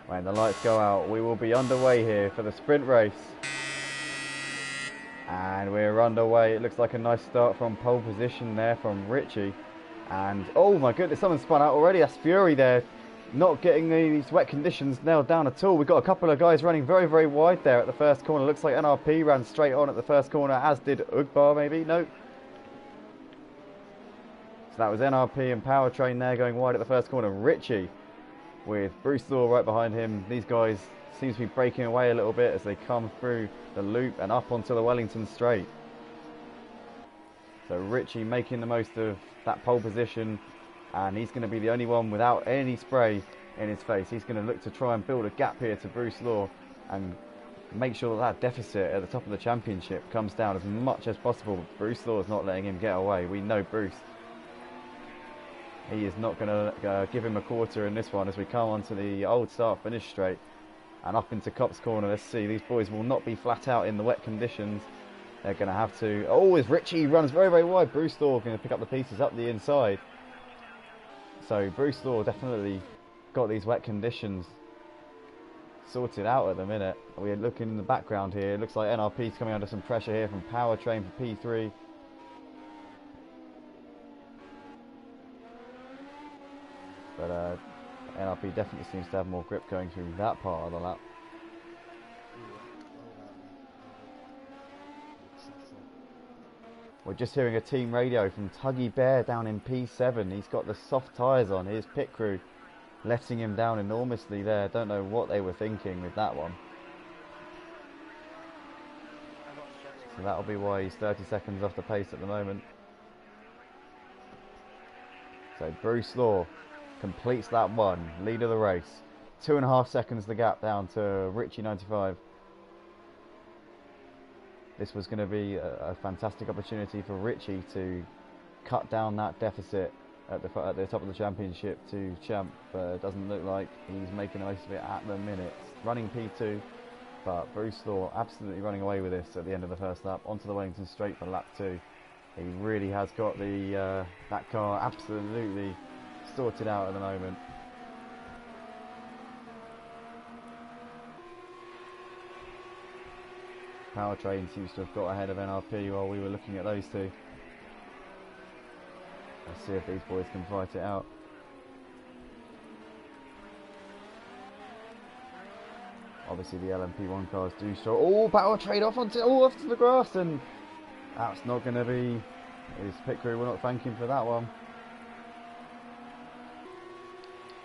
When the lights go out, we will be underway here for the sprint race. And we're underway. It looks like a nice start from pole position there from Richie. And oh my goodness, someone spun out already. That's Fury there. Not getting these wet conditions nailed down at all. We've got a couple of guys running very, very wide there at the first corner. Looks like NRP ran straight on at the first corner, as did Ugbar maybe. No. So that was NRP and Powertrain there going wide at the first corner. Richie with Bruce Thor right behind him. These guys seem to be breaking away a little bit as they come through the loop and up onto the Wellington straight. So Richie making the most of that pole position, and he's going to be the only one without any spray in his face. He's going to look to try and build a gap here to Bruce Law and make sure that that deficit at the top of the championship comes down as much as possible. Bruce Law is not letting him get away. We know Bruce. He is not going to give him a quarter in this one as we come onto the old start finish straight and up into Cop's corner. Let's see, these boys will not be flat out in the wet conditions. They're going to have to... Oh, as Richie runs very, very wide, Bruce Law going to pick up the pieces up the inside. So Bruce Law definitely got these wet conditions sorted out at the minute. We're looking in the background here. It looks like NRP's coming under some pressure here from Powertrain for P3. But NRP definitely seems to have more grip going through that part of the lap. We're just hearing a team radio from Tuggy Bear down in P7. He's got the soft tyres on. His pit crew letting him down enormously there. Don't know what they were thinking with that one. So that'll be why he's 30 seconds off the pace at the moment. So Bruce Law completes that one, lead of the race. 2.5 seconds the gap down to Richie 95. This was going to be a fantastic opportunity for Richie to cut down that deficit at the top of the championship to Champ, but it doesn't look like he's making the most of it at the minute. Running P2, but Bruce Law absolutely running away with this at the end of the first lap, onto the Wellington straight for lap 2. He really has got the that car absolutely sorted out at the moment. Powertrain seems to have got ahead of NRP while we were looking at those two. Let's see if these boys can fight it out. Obviously the LMP1 cars do show. Oh, Powertrain off to the grass, and that's not going to be... His pit crew will not thank him for that one.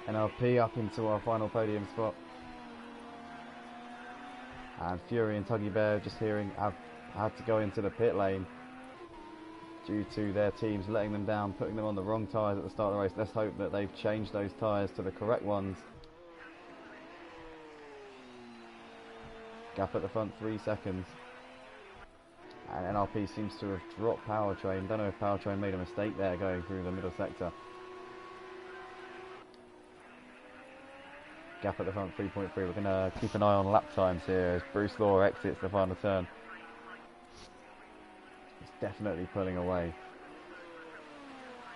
NRP up into our final podium spot. And Fury and Tuggy Bear, just hearing, have had to go into the pit lane due to their teams letting them down, putting them on the wrong tyres at the start of the race. Let's hope that they've changed those tyres to the correct ones. Gap at the front, 3 seconds. And NRP seems to have dropped Powertrain. Don't know if Powertrain made a mistake there going through the middle sector. Gap at the front, 3.3. We're going to keep an eye on lap times here as Bruce Law exits the final turn. He's definitely pulling away.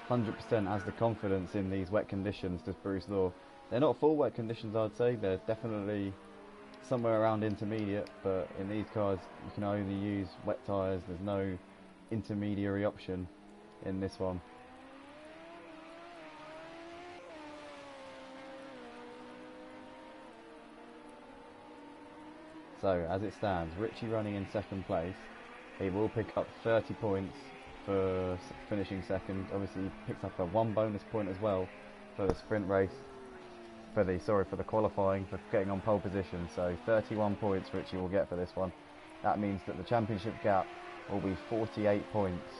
100% has the confidence in these wet conditions, does Bruce Law. They're not full wet conditions, I'd say. They're definitely somewhere around intermediate, but in these cars you can only use wet tyres. There's no intermediary option in this one. So as it stands, Richie running in second place. He will pick up 30 points for finishing second. Obviously he picks up a 1 bonus point as well for the sprint race, for the qualifying, for getting on pole position. So 31 points Richie will get for this one. That means that the championship gap will be 48 points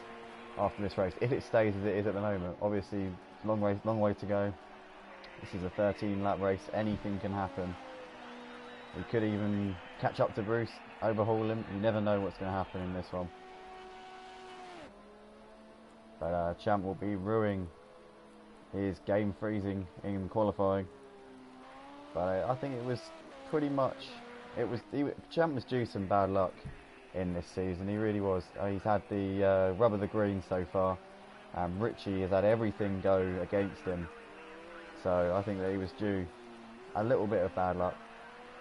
after this race, if it stays as it is at the moment. Obviously long way to go. This is a 13-lap race. Anything can happen. We could even catch up to Bruce, overhaul him. You never know what's going to happen in this one. But Champ will be ruining his game freezing in qualifying. But I think it was pretty much... Champ was due some bad luck in this season. He really was. He's had the rub of the green so far. Richie has had everything go against him. So I think that he was due a little bit of bad luck,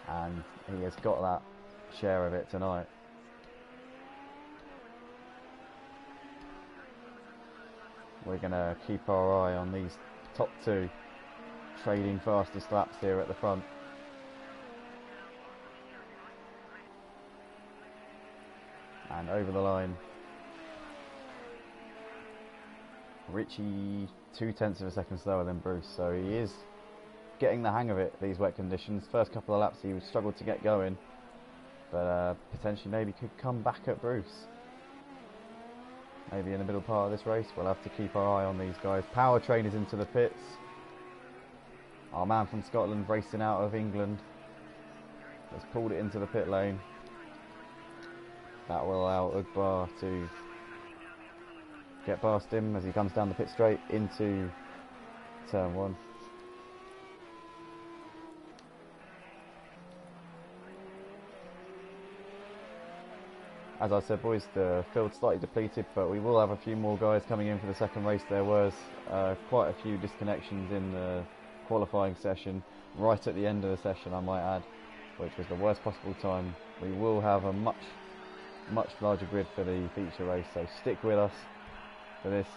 and he has got that share of it tonight. We're going to keep our eye on these top two trading fastest laps here at the front. And over the line, Richie 0.2 of a second slower than Bruce, so he is getting the hang of it, these wet conditions. First couple of laps he struggled to get going, but potentially maybe could come back at Bruce. Maybe in the middle part of this race. We'll have to keep our eye on these guys. Powertrain is into the pits. Our man from Scotland racing out of England has pulled it into the pit lane. That will allow Ugbar to get past him as he comes down the pit straight into turn 1. As I said, boys, the field's slightly depleted, but we will have a few more guys coming in for the second race. There was quite a few disconnections in the qualifying session, right at the end of the session I might add, which was the worst possible time. We will have a much larger grid for the feature race, so stick with us for this,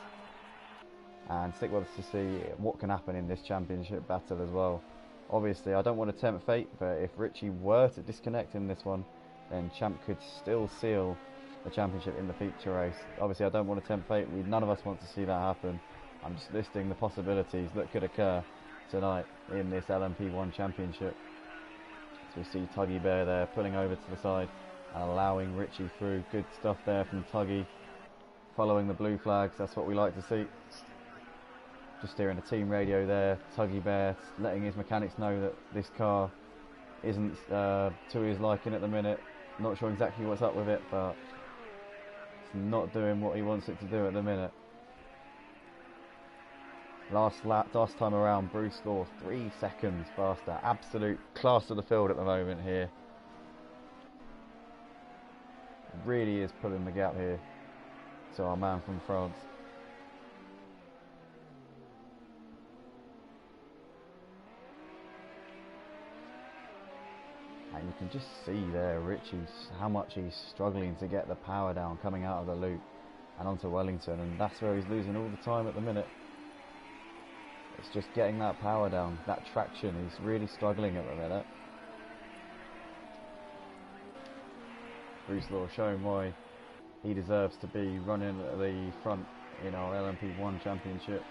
and stick with us to see what can happen in this championship battle as well. Obviously I don't want to tempt fate, but if Richie were to disconnect in this one, then Champ could still seal the championship in the feature race. Obviously I don't want to tempt fate, none of us want to see that happen. I'm just listing the possibilities that could occur tonight in this LMP1 championship. So we see Tuggy Bear there pulling over to the side and allowing Richie through. Good stuff there from Tuggy, following the blue flags, that's what we like to see. Just hearing the team radio there, Tuggy Bear letting his mechanics know that this car isn't to his liking at the minute. Not sure exactly what's up with it, but it's not doing what he wants it to do at the minute. Last time around, Bruce Law 3 seconds faster. Absolute class of the field at the moment here. Really is pulling the gap here to our man from France. And you can just see there, Richie, how much he's struggling to get the power down coming out of the loop and onto Wellington, and that's where he's losing all the time at the minute. It's just getting that power down, that traction. He's really struggling at the minute. Bruce Law showing why he deserves to be running at the front in our LMP1 championship.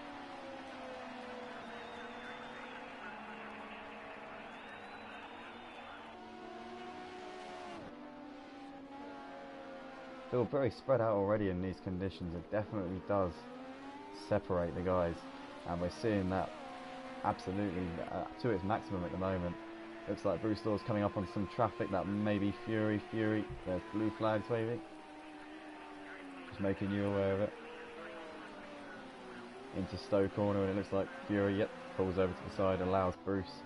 Feel very spread out already in these conditions. It definitely does separate the guys, and we're seeing that absolutely to its maximum at the moment. Looks like Bruce Law's coming up on some traffic. That may be Fury. There's blue flags waving. Just making you aware of it. Into Stowe corner, and it looks like Fury, yep, pulls over to the side, allows Bruce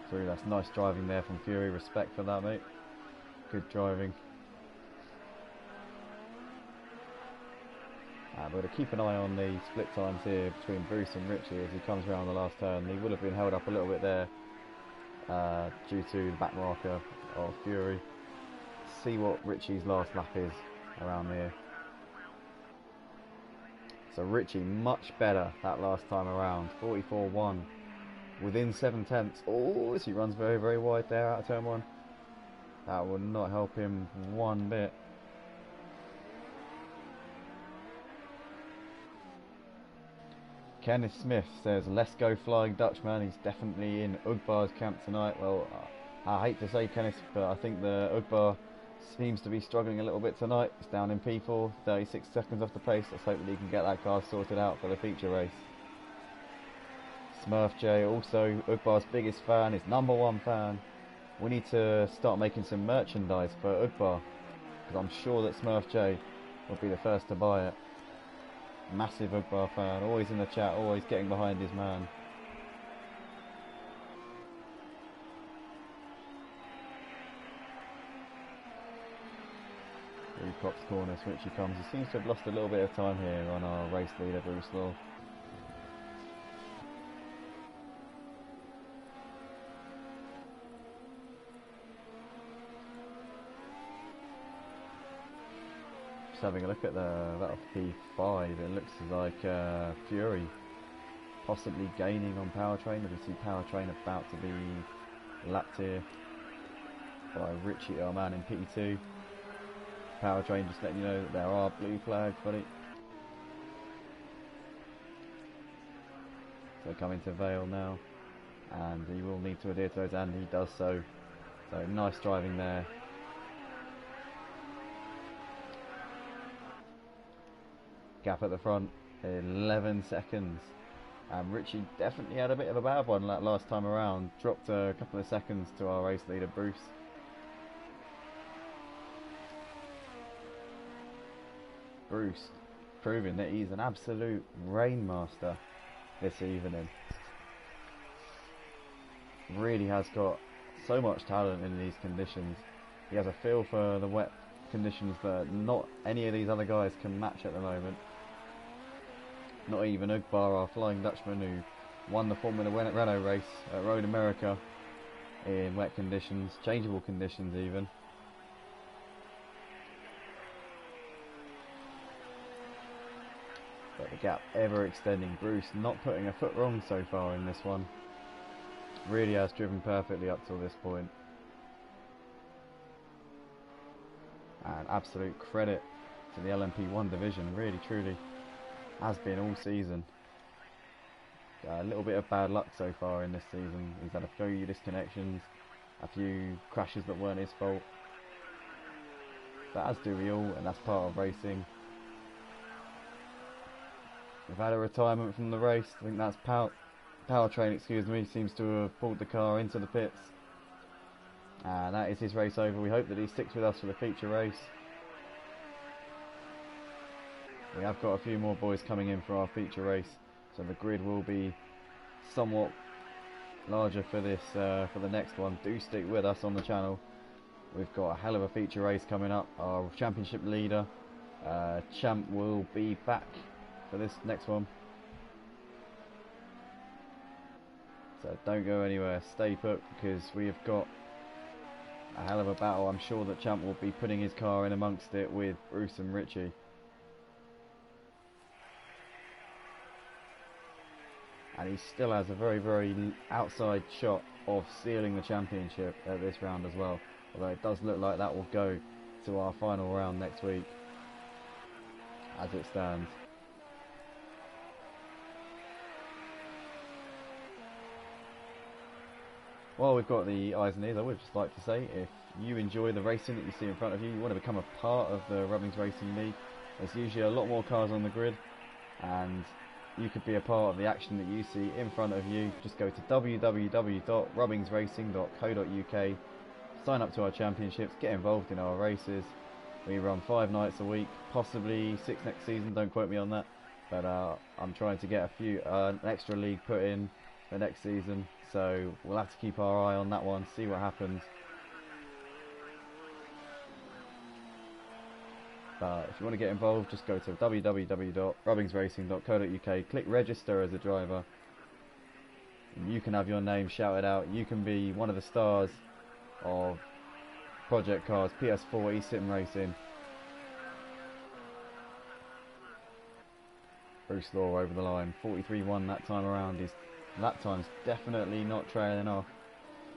through. That's nice driving there from Fury. Respect for that, mate. Good driving. We're going to keep an eye on the split times here between Bruce and Richie as he comes around the last turn. He will have been held up a little bit there due to the back marker of Fury. See what Richie's last lap is around here. So Richie much better that last time around, 44.1 within 7/10. Oh, he runs very, very wide there out of turn 1. That will not help him one bit. Kenneth Smith says, let's go Flying Dutchman. He's definitely in Ugbar's camp tonight. Well, I hate to say Kenneth, but I think the Ugbar seems to be struggling a little bit tonight. It's down in P4, 36 seconds off the pace. Let's hope that he can get that car sorted out for the feature race. Smurf J, also Ugbar's biggest fan, his #1 fan. We need to start making some merchandise for Ugbar, because I'm sure that Smurf J will be the first to buy it. Massive Ugbar fan, always in the chat, always getting behind his man. Through Cops corner, Richie comes. He seems to have lost a little bit of time here on our race leader, Bruce Law. Just having a look at that of P5, it looks like Fury possibly gaining on Powertrain. Obviously Powertrain about to be lapped here by Richie, our man in P2. Powertrain just letting you know that there are blue flags, buddy. So coming to Vale now, and he will need to adhere to those, and he does so. So nice driving there. Gap at the front, 11 seconds. Richie definitely had a bit of a bad one that last time around. Dropped a couple of seconds to our race leader, Bruce. Bruce proving that he's an absolute rainmaster this evening. Really has got so much talent in these conditions. He has a feel for the wet conditions that not any of these other guys can match at the moment. Not even Ugbar, our Flying Dutchman, who won the Formula Renault race at Road America in wet conditions, changeable conditions even. But the gap ever extending. Bruce not putting a foot wrong so far in this one. Really has driven perfectly up till this point. And absolute credit to the LMP1 division, really truly has been all season. A little bit of bad luck so far in this season. He's had a few disconnections, a few crashes that weren't his fault. But as do we all, and that's part of racing. We've had a retirement from the race. I think that's Powertrain, excuse me, seems to have pulled the car into the pits. And that is his race over. We hope that he sticks with us for the feature race. We have got a few more boys coming in for our feature race, so the grid will be somewhat larger for this for the next one. Do stick with us on the channel. We've got a hell of a feature race coming up. Our championship leader, Champ, will be back for this next one. So don't go anywhere, stay put, because we have got a hell of a battle. I'm sure that Champ will be putting his car in amongst it with Bruce and Richie. And he still has a very, very outside shot of sealing the championship at this round as well. Although it does look like that will go to our final round next week, as it stands. While we've got the eyes and ears, I would just like to say, if you enjoy the racing that you see in front of you, you want to become a part of the Rubbings Racing League, there's usually a lot more cars on the grid, and you could be a part of the action that you see in front of you. Just go to www.rubbingsracing.co.uk, sign up to our championships, get involved in our races. We run 5 nights a week, possibly 6 next season, don't quote me on that, but I'm trying to get an extra league put in for next season, so we'll have to keep our eye on that one, see what happens. But if you want to get involved, just go to www.rubbingsracing.co.uk, click register as a driver, and you can have your name shouted out. You can be one of the stars of Project Cars PS4 eSim Racing. Bruce Law over the line, 43.1 that time around. His lap time's definitely not trailing off.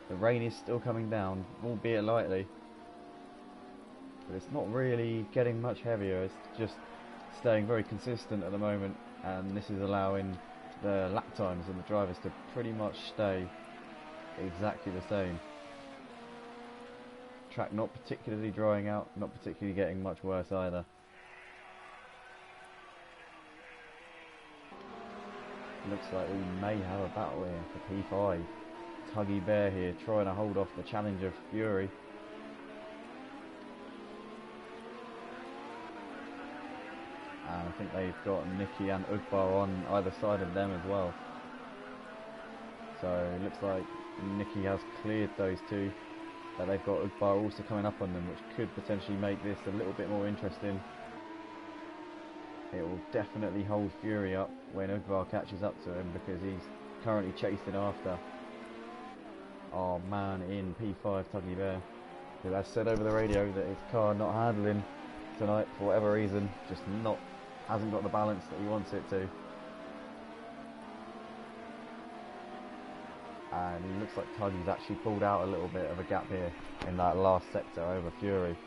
The rain is still coming down, albeit lightly, but it's not really getting much heavier. It's just staying very consistent at the moment, and this is allowing the lap times of the drivers to pretty much stay exactly the same. Track not particularly drying out, not particularly getting much worse either. Looks like we may have a battle here for P5. Tuggy Bear here trying to hold off the Challenger Fury. And I think they've got Nicky and Ugbar on either side of them as well. So it looks like Nicky has cleared those two, but they've got Ugbar also coming up on them, which could potentially make this a little bit more interesting. It will definitely hold Fury up when Ugbar catches up to him, because he's currently chasing after our man in P5, Tuggy Bear, who has said over the radio that his car not handling tonight for whatever reason. Just hasn't got the balance that he wants it to. And it looks like Tuggy's actually pulled out a little bit of a gap here in that last sector over Fury.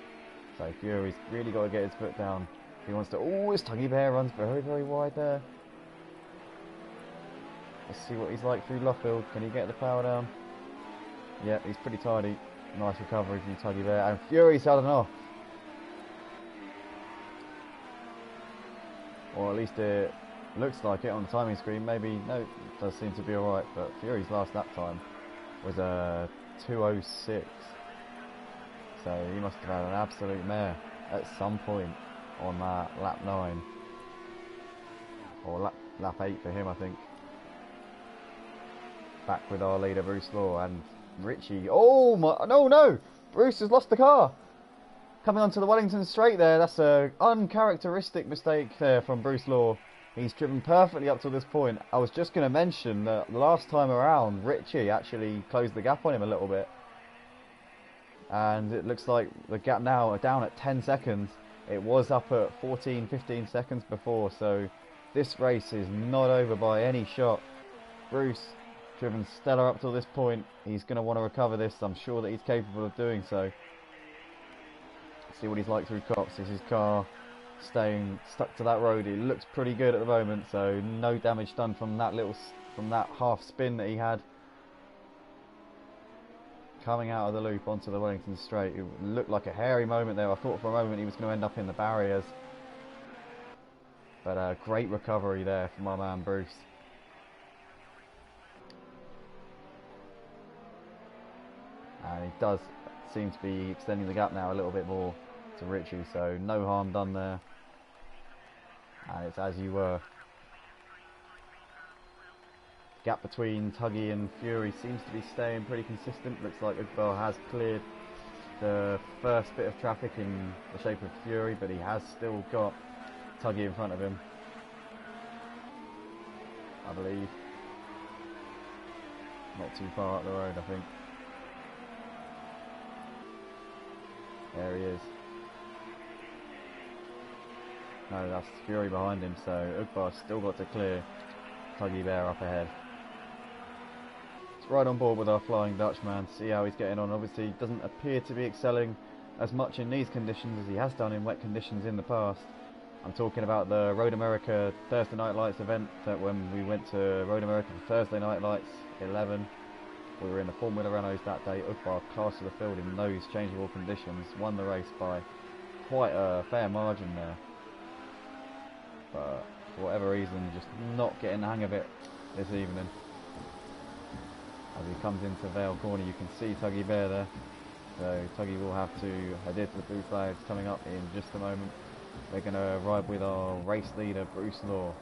So Fury's really got to get his foot down. He wants to... Oh, his Tuggy Bear runs very, very wide there. Let's see what he's like through Luffield. Can he get the power down? Yeah, he's pretty tidy. Nice recovery from Tuggy Bear. And Fury's had enough. Or at least it looks like it on the timing screen. Maybe, no, it does seem to be alright. But Fury's last lap time was a 2:06. So he must have had an absolute mare at some point on that lap 9. Or lap 8 for him, I think. Back with our leader, Bruce Law, and Richie. Oh my, no! Bruce has lost the car. Coming onto the Wellington straight there, that's an uncharacteristic mistake there from Bruce Law. He's driven perfectly up to this point. I was just going to mention that the last time around, Richie actually closed the gap on him a little bit. And it looks like the gap now are down at 10 seconds. It was up at 14, 15 seconds before, so this race is not over by any shot. Bruce, driven stellar up to this point. He's going to want to recover this. I'm sure that he's capable of doing so. See what he's like through Cox. Is his car staying stuck to that road? It looks pretty good at the moment, so no damage done from that half spin that he had coming out of the loop onto the Wellington straight. It looked like a hairy moment there. I thought for a moment he was going to end up in the barriers, but a great recovery there from our man Bruce. And he does seem to be extending the gap now a little bit more to Richie, so no harm done there. And it's as you were. Gap between Tuggy and Fury seems to be staying pretty consistent. Looks like Ugbel has cleared the first bit of traffic in the shape of Fury, but he has still got Tuggy in front of him, I believe. Not too far up the road, I think. There he is. No, that's Fury behind him, so Ugbar's still got to clear Tuggy Bear up ahead. It's right on board with our Flying Dutchman, see how he's getting on. Obviously, he doesn't appear to be excelling as much in these conditions as he has done in wet conditions in the past. I'm talking about the Road America Thursday Night Lights event, that when we went to Road America for Thursday Night Lights 11. We were in the Formula Renaults that day. Ugbar class of the field in those changeable conditions, won the race by quite a fair margin there. But for whatever reason, just not getting the hang of it this evening. As he comes into Vale Corner, you can see Tuggy Bear there. So Tuggy will have to adhere to the blue flags coming up in just a moment. We're going to ride with our race leader, Bruce Law,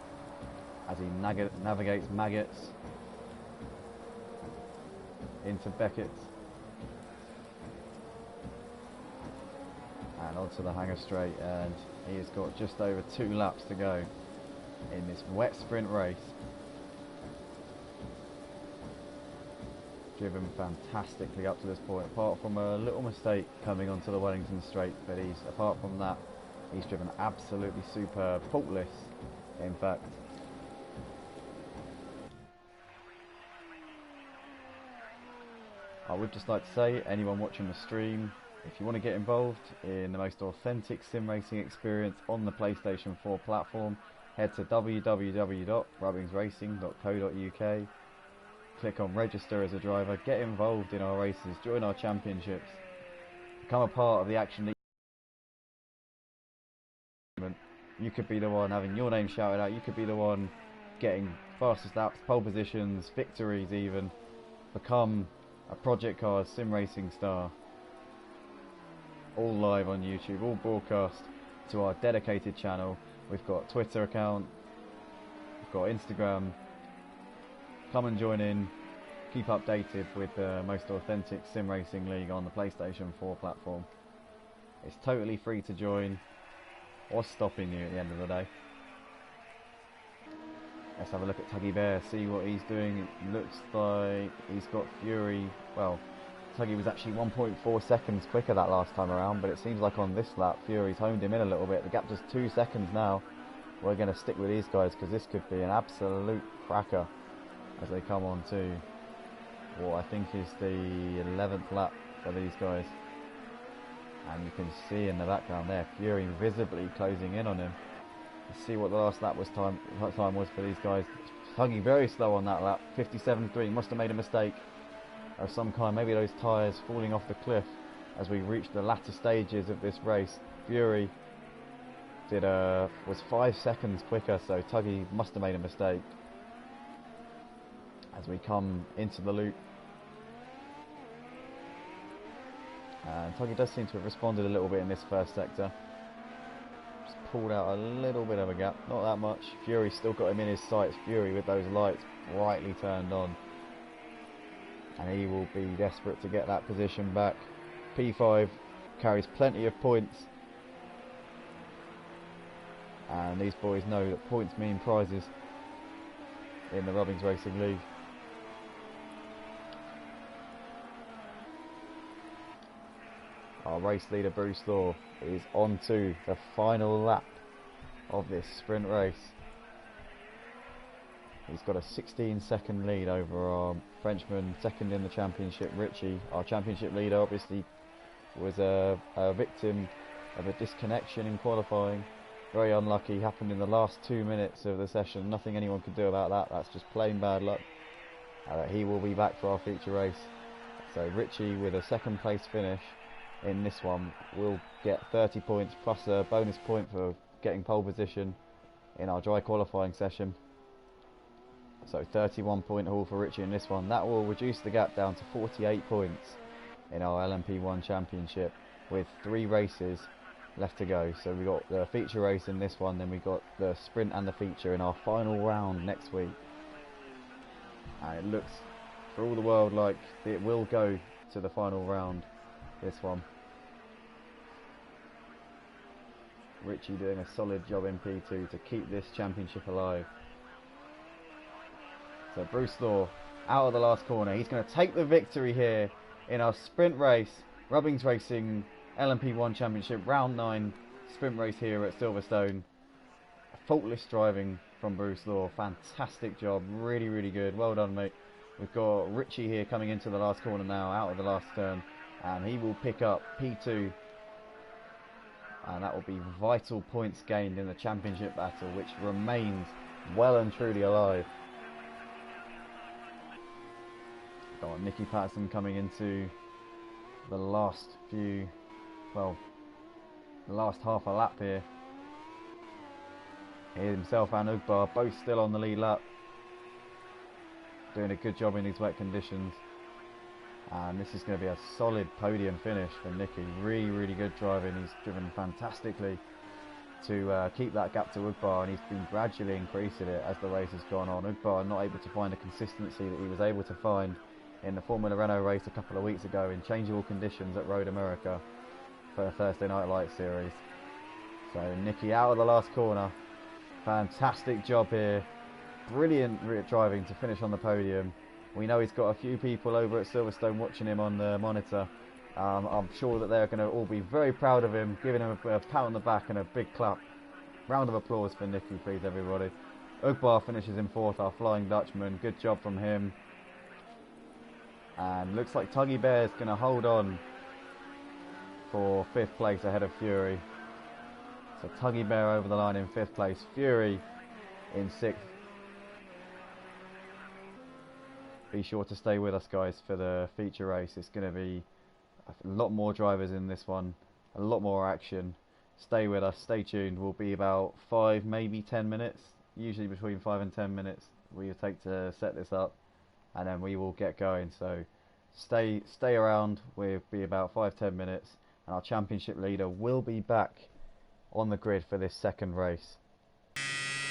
as he navigates Maggots into Beckett and onto the Hanger Straight, and he has got just over 2 laps to go in this wet sprint race. Driven fantastically up to this point, apart from a little mistake coming onto the Wellington Straight, but apart from that, he's driven absolutely superb, faultless in fact. I would just like to say, anyone watching the stream, if you want to get involved in the most authentic sim racing experience on the PlayStation 4 platform, head to www.rubbingsracing.co.uk, click on register as a driver, get involved in our races, join our championships, become a part of the action. You could be the one having your name shouted out, you could be the one getting fastest laps, pole positions, victories even, become a Project Cars sim racing star. All live on YouTube, all broadcast to our dedicated channel. We've got a Twitter account, we've got Instagram. Come and join in, keep updated with the most authentic sim racing league on the PlayStation 4 platform. It's totally free to join. What's stopping you at the end of the day? Let's have a look at Tuggy Bear, see what he's doing. It looks like he's got Fury, well, Tuggy was actually 1.4 seconds quicker that last time around, but it seems like on this lap Fury's honed him in a little bit. The gap just 2 seconds now. We're going to stick with these guys because this could be an absolute cracker as they come on to what I think is the 11th lap for these guys. And you can see in the background there Fury visibly closing in on him. Let's see what the last lap time was for these guys. Tuggy very slow on that lap, 57.3, must have made a mistake of some kind, maybe those tyres falling off the cliff as we reach the latter stages of this race. Fury was 5 seconds quicker, so Tuggy must have made a mistake as we come into the loop. And Tuggy does seem to have responded a little bit in this first sector. Just pulled out a little bit of a gap, not that much. Fury still got him in his sights. Fury with those lights brightly turned on. And he will be desperate to get that position back. P5 carries plenty of points. And these boys know that points mean prizes in the Rubbings Racing League. Our race leader Bruce Law is on to the final lap of this sprint race. He's got a 16-second lead over our Frenchman, second in the championship, Richie. Our championship leader obviously was a victim of a disconnection in qualifying. Very unlucky, happened in the last 2 minutes of the session. Nothing anyone could do about that. That's just plain bad luck. He will be back for our feature race. So Richie with a second place finish in this one will get 30 points plus a bonus point for getting pole position in our dry qualifying session. So 31 point haul for Richie in this one. That will reduce the gap down to 48 points in our LMP1 championship with 3 races left to go. So we got the feature race in this one, then we got the sprint and the feature in our final round next week. And it looks for all the world like it will go to the final round, this one. Richie doing a solid job in P2 to keep this championship alive. So Bruce Law out of the last corner. He's going to take the victory here in our sprint race, Rubbings Racing LMP1 Championship Round 9 sprint race here at Silverstone. Faultless driving from Bruce Law. Fantastic job. Really, really good. Well done, mate. We've got Richie here coming into the last corner now, out of the last turn. And he will pick up P2. And that will be vital points gained in the championship battle, which remains well and truly alive. Got Nicky Patterson coming into the last few, well, the last half a lap here. He himself and Ugbar both still on the lead lap, doing a good job in these wet conditions. And this is going to be a solid podium finish for Nicky. Really, really good driving. He's driven fantastically to keep that gap to Ugbar, and he's been gradually increasing it as the race has gone on. Ugbar not able to find the consistency that he was able to find in the Formula Renault race a couple of weeks ago in changeable conditions at Road America for the Thursday Night Lights series. So Nicky out of the last corner. Fantastic job here. Brilliant driving to finish on the podium. We know he's got a few people over at Silverstone watching him on the monitor. I'm sure that they're going to all be very proud of him, giving him a pat on the back and a big clap. Round of applause for Nicky, please, everybody. Ugbar finishes in 4th, our Flying Dutchman. Good job from him. And looks like Tuggy Bear's going to hold on for 5th place ahead of Fury. So Tuggy Bear over the line in 5th place. Fury in 6th. Be sure to stay with us, guys, for the feature race. It's going to be a lot more drivers in this one, a lot more action. Stay with us, stay tuned. We'll be about 5, maybe 10 minutes, usually between 5 and 10 minutes we will take to set this up, and then we will get going. So stay around. We'll be about 5-10 minutes, and our championship leader will be back on the grid for this second race.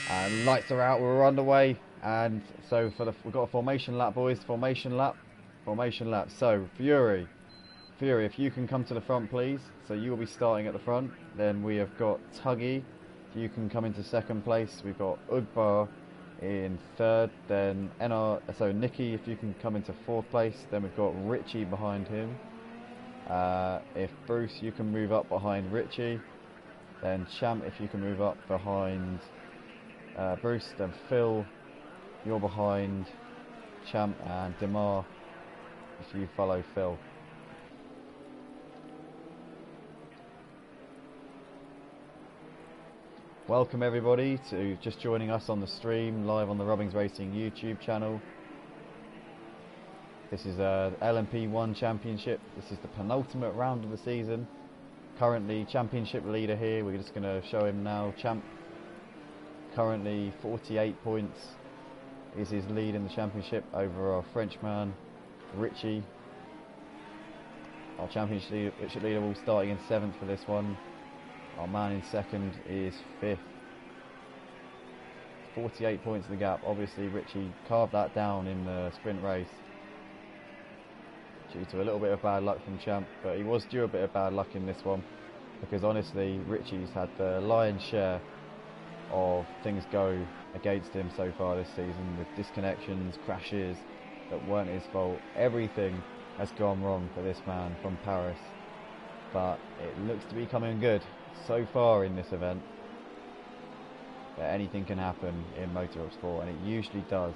And lights are out, we're underway. And so we've got a formation lap, boys. Formation lap. So Fury, if you can come to the front, please. So you will be starting at the front. Then we have got Tuggy. If you can come into 2nd place. We've got Ugbar in third. Then so Nicky, if you can come into fourth place. Then we've got Richie behind him. If Bruce, you can move up behind Richie. Then Champ, if you can move up behind Bruce. Then Phil, you're behind Champ, and Demar, if you follow Phil. Welcome everybody to just joining us on the stream live on the Robbins Racing YouTube channel. This is LMP1 Championship. This is the penultimate round of the season. Currently championship leader here. We're just going to show him now. Champ, currently 48 points is his lead in the championship over our Frenchman Richie. Our championship leader will starting in 7th for this one. Our man in 2nd is 5th. 48 points in the gap. Obviously Richie carved that down in the sprint race due to a little bit of bad luck from Champ, but he was due a bit of bad luck in this one because honestly Richie's had the lion's share of things go against him so far this season, with disconnections, crashes that weren't his fault. Everything has gone wrong for this man from Paris, but it looks to be coming good so far in this event. That anything can happen in motorsport, and it usually does.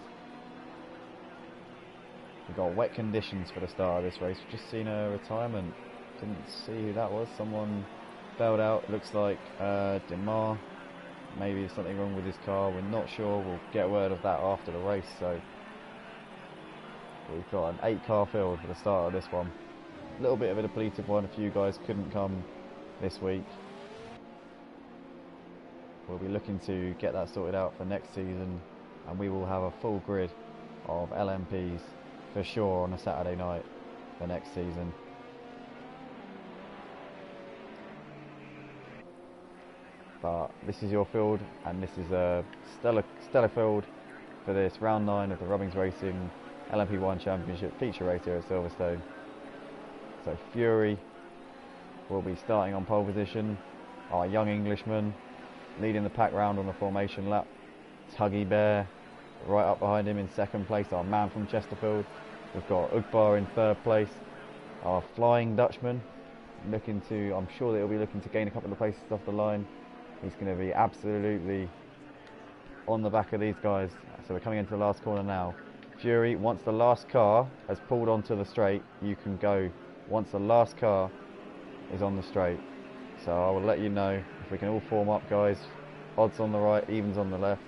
We've got wet conditions for the start of this race. We've just seen a retirement. Didn't see who that was. Someone bailed out. It looks like Demar. Maybe there's something wrong with his car. We're not sure. We'll get word of that after the race. So we've got an 8-car field for the start of this one. A little bit of a depleted one. A few guys couldn't come this week. We'll be looking to get that sorted out for next season, and we will have a full grid of LMPs for sure on a Saturday night for next season. But this is your field, and this is a stellar field for this round 9 of the Robbins Racing LMP1 Championship feature race here at Silverstone. So Fury will be starting on pole position, our young Englishman leading the pack round on the formation lap. Tuggy Bear right up behind him in 2nd place, our man from Chesterfield. We've got Ugbar in 3rd place, our Flying Dutchman looking to, I'm sure that he'll be looking to gain a couple of places off the line. He's going to be absolutely on the back of these guys. So we're coming into the last corner now. Fury, once the last car has pulled onto the straight, you can go once the last car is on the straight. So I will let you know if we can all form up, guys. Odds on the right, evens on the left.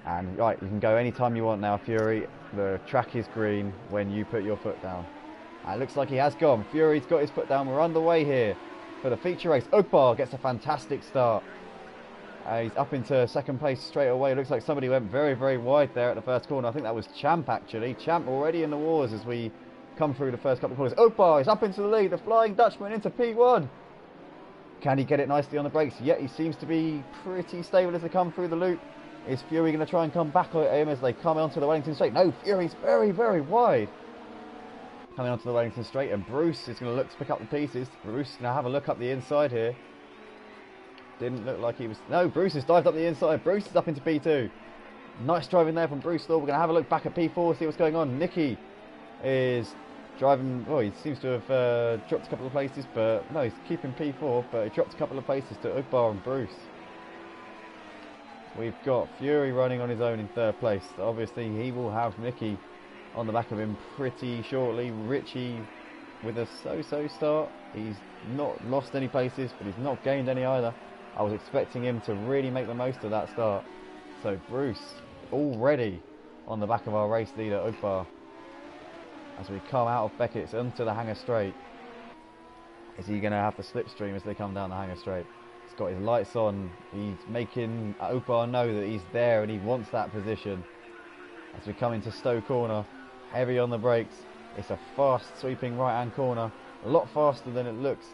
And right, you can go anytime you want now, Fury. The track is green when you put your foot down. And it looks like he has gone. Fury's got his foot down. We're underway here for the feature race. Ugbar gets a fantastic start. He's up into 2nd place straight away. It looks like somebody went very, very wide there at the first corner. I think that was Champ actually. Champ already in the wars as we come through the first couple of corners. Ugbar is up into the lead. The Flying Dutchman into P1. Can he get it nicely on the brakes? Yeah, he seems to be pretty stable as they come through the loop. Is Fury going to try and come back at him as they come onto the Wellington Straight? No, Fury's very, very wide. Coming onto the Wellington Straight, and Bruce is going to look to pick up the pieces. Bruce is going to have a look up the inside here. Didn't look like he was... No, Bruce has dived up the inside. Bruce is up into P2. Nice driving there from Bruce Law. We're going to have a look back at P4, see what's going on. Nicky is driving... Oh, he seems to have dropped a couple of places, but... No, he's keeping P4, but he dropped a couple of places to Ugbar and Bruce. We've got Fury running on his own in 3rd place. Obviously, he will have Nicky on the back of him pretty shortly. Richie with a so-so start. He's not lost any places, but he's not gained any either. I was expecting him to really make the most of that start. So Bruce already on the back of our race leader Ugbar. As we come out of Beckett's onto the Hangar Straight. Is he going to have the slipstream as they come down the Hangar Straight? He's got his lights on. He's making Ugbar know that he's there and he wants that position. As we come into Stowe Corner, heavy on the brakes. It's a fast sweeping right hand corner, a lot faster than it looks.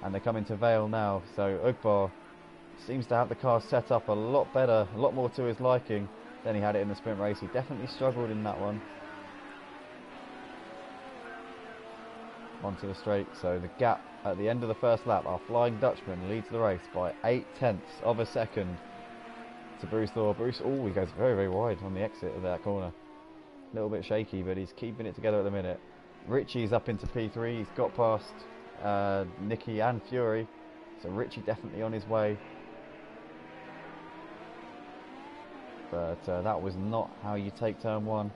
And they come into Vale now, so Ugbar seems to have the car set up a lot better, a lot more to his liking than he had it in the sprint race. He definitely struggled in that one. Onto the straight, so the gap at the end of the first lap, our Flying Dutchman leads the race by 0.8 of a second to Bruce Law. Bruce, oh, he goes very, very wide on the exit of that corner. A little bit shaky, but he's keeping it together at the minute. Richie's up into P3. He's got past Nicky and Fury. So Richie definitely on his way. But that was not how you take turn one.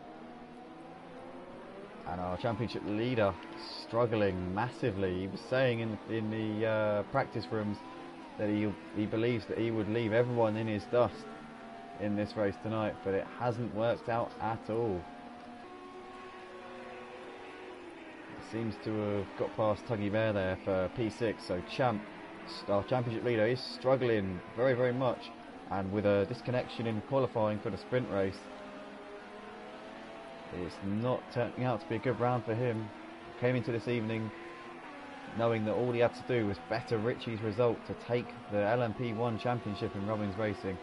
And our championship leader struggling massively. He was saying in the practice rooms that he believes that he would leave everyone in his dust in this race tonight, but it hasn't worked out at all. He seems to have got past Tuggy Bear there for P6, so our championship leader is struggling very, very much, and with a disconnection in qualifying for the sprint race, it's not turning out to be a good round for him. Came into this evening knowing that all he had to do was better Richie's result to take the LMP1 championship in Robbins Racing.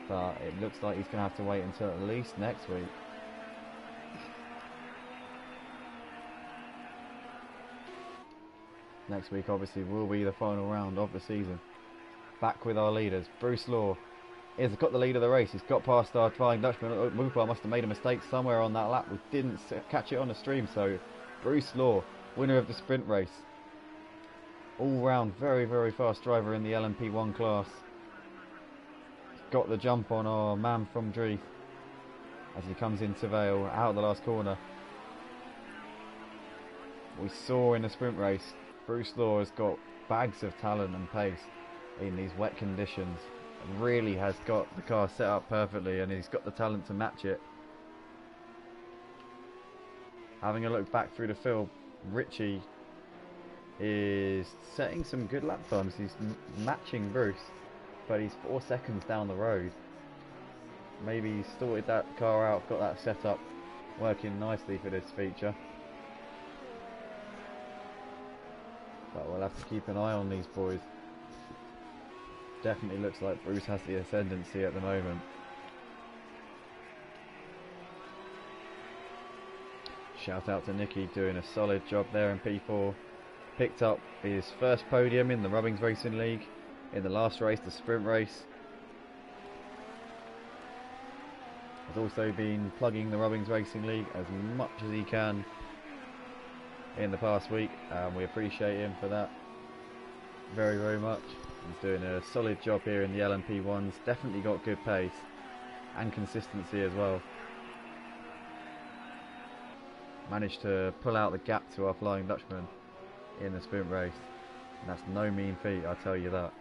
But it looks like he's going to have to wait until at least next week. Next week obviously will be the final round of the season. Back with our leaders. Bruce Law has got the lead of the race. He's got past our Flying Dutchman. Moopa must have made a mistake somewhere on that lap. We didn't catch it on the stream, so Bruce Law, winner of the sprint race. All round very, very fast driver in the LMP1 class. Got the jump on our man from Dreeth as he comes into Vale out of the last corner. We saw in the sprint race, Bruce Law has got bags of talent and pace in these wet conditions. Really has got the car set up perfectly, and he's got the talent to match it. Having a look back through the field, Richie is setting some good lap times. He's matching Bruce, but he's 4 seconds down the road. Maybe he's sorted that car out, got that set up working nicely for this feature. But we'll have to keep an eye on these boys. Definitely looks like Bruce has the ascendancy at the moment. Shout out to Nicky, doing a solid job there in P4. Picked up his first podium in the Robbins Racing League in the last race, the sprint race. Has also been plugging the Robbins Racing League as much as he can in the past week. We appreciate him for that very, very much. He's doing a solid job here in the LMP1s. Definitely got good pace and consistency as well. Managed to pull out the gap to our Flying Dutchman in the sprint race. And that's no mean feat, I tell you that.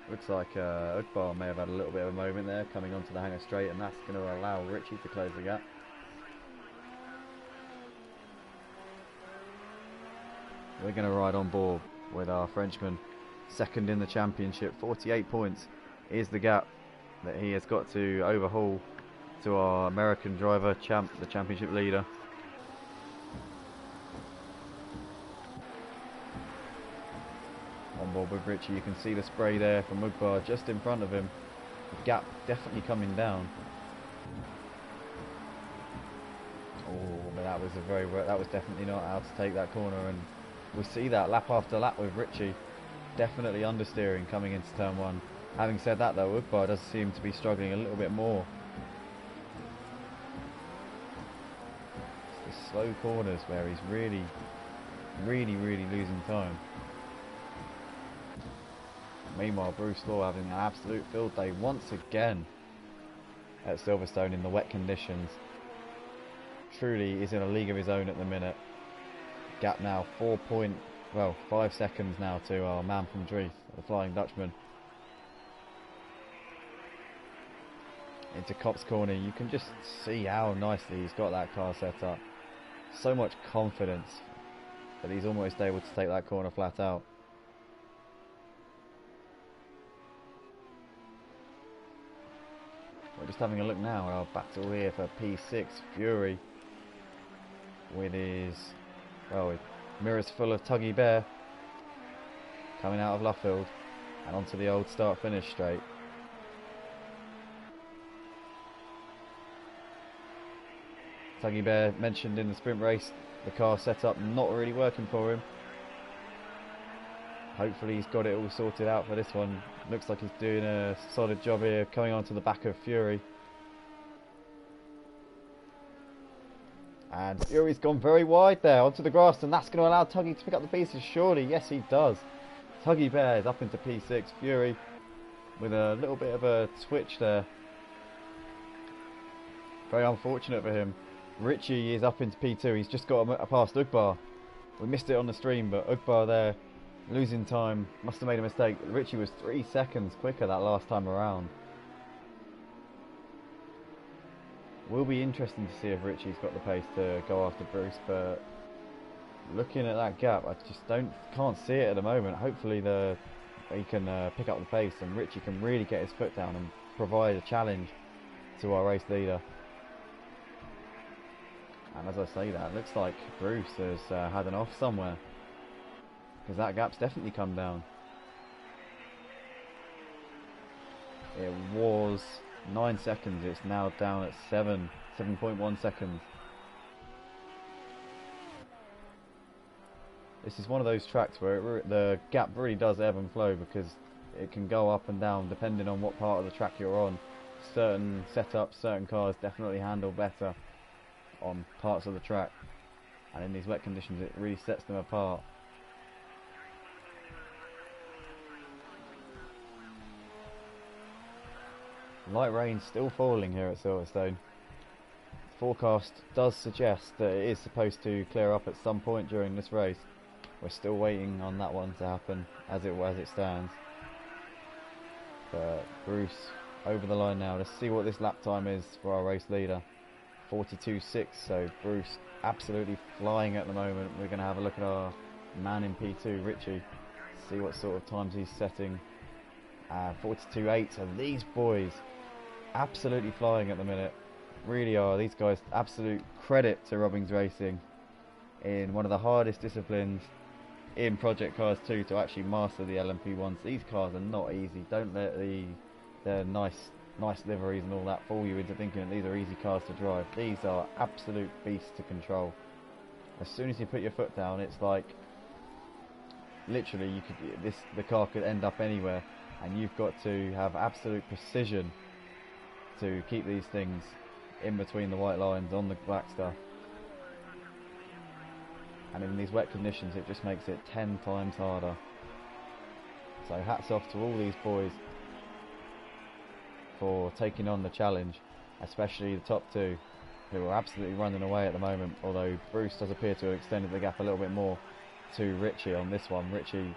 Looks like Udbar may have had a little bit of a moment there coming onto the hanger straight, and that's going to allow Richie to close the gap. We're going to ride on board with our Frenchman, second in the championship. 48 points is the gap that he has got to overhaul to our American driver, the championship leader. On board with Richie, you can see the spray there from Mugbar just in front of him. The gap definitely coming down. Oh, but that was definitely not how to take that corner, and we see that lap after lap with Richie definitely understeering coming into turn one. Having said that though, Ugbar does seem to be struggling a little bit more. It's the slow corners where he's really losing time. Meanwhile, Bruce Law having an absolute field day once again at Silverstone in the wet conditions. Truly is in a league of his own at the minute. Gap now 5 seconds now to our man from Dreeth, the Flying Dutchman. Into Copse Corner, you can just see how nicely he's got that car set up. So much confidence that he's almost able to take that corner flat out. We're just having a look now at our battle here for P6. Fury with his, with mirrors full of Tuggy Bear coming out of Luffield and onto the old start-finish straight. Tuggy Bear mentioned in the sprint race, the car setup not really working for him. Hopefully he's got it all sorted out for this one. Looks like he's doing a solid job here, coming on to the back of Fury. And Fury's gone very wide there onto the grass, and that's going to allow Tuggy to pick up the pieces, surely. Yes, he does. Tuggy Bear is up into P6. Fury with a little bit of a twitch there. Very unfortunate for him. Richie is up into P2. He's just got past Ugbar. We missed it on the stream, but Ugbar there losing time. Must have made a mistake. Richie was 3 seconds quicker that last time around. Will be interesting to see if Richie's got the pace to go after Bruce, but looking at that gap, I just can't see it at the moment. Hopefully he can pick up the pace and Richie can really get his foot down and provide a challenge to our race leader. And as I say that, it looks like Bruce has had an off somewhere, because that gap's definitely come down. It was 9 seconds, it's now down at 7.1 seconds. This is one of those tracks where the gap really does ebb and flow, because it can go up and down depending on what part of the track you're on. Certain setups, certain cars definitely handle better on parts of the track, and in these wet conditions it really sets them apart. Light rain still falling here at Silverstone. The forecast does suggest that it is supposed to clear up at some point during this race. We're still waiting on that one to happen as it stands. But Bruce over the line now. Let's see what this lap time is for our race leader. 42.6, so Bruce absolutely flying at the moment. We're going to have a look at our man in P2, Richie, see what sort of times he's setting. 42.8, so these boys absolutely flying at the minute. Really are. These guys, absolute credit to Robbins Racing in one of the hardest disciplines in Project Cars 2 to actually master the LMP1s. These cars are not easy. Don't let the nice liveries and all that fool you into thinking that these are easy cars to drive. These are absolute beasts to control. As soon as you put your foot down, it's like literally the car could end up anywhere, and you've got to have absolute precision to keep these things in between the white lines on the black stuff. And in these wet conditions it just makes it 10 times harder. So hats off to all these boys for taking on the challenge, especially the top two, who are absolutely running away at the moment, although Bruce does appear to have extended the gap a little bit more to Richie on this one. Richie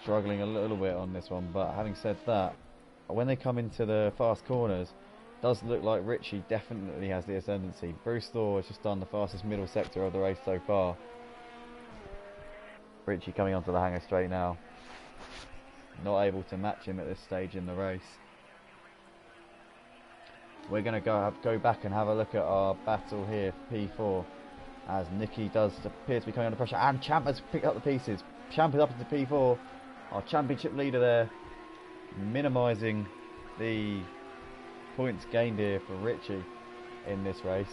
struggling a little bit on this one, but having said that, when they come into the fast corners, it does look like Richie definitely has the ascendancy. Bruce Thor has just done the fastest middle sector of the race so far. Richie coming onto the hanger straight now, not able to match him at this stage in the race. We're going to go back and have a look at our battle here for P4, as Nicky does appear to be coming under pressure, and Champ has picked up the pieces. Champ is up into P4, our championship leader there, minimising the points gained here for Richie in this race.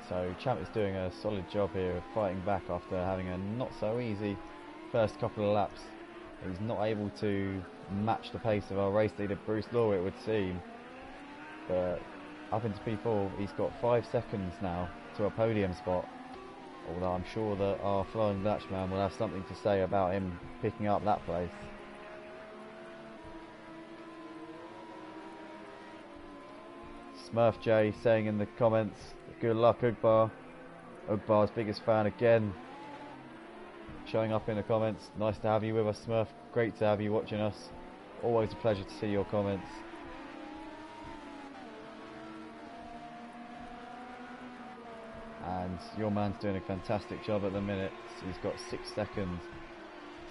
So Champ is doing a solid job here of fighting back after having a not so easy first couple of laps. He's not able to match the pace of our race leader Bruce Law, it would seem, but up into P4 he's got 5 seconds now to a podium spot, although I'm sure that our Flying Dutchman will have something to say about him picking up that place. Smurf J saying in the comments, good luck Ugbar. Ugbar's biggest fan again, showing up in the comments. Nice to have you with us, Smurf. Great to have you watching us. Always a pleasure to see your comments. And your man's doing a fantastic job at the minute. He's got 6 seconds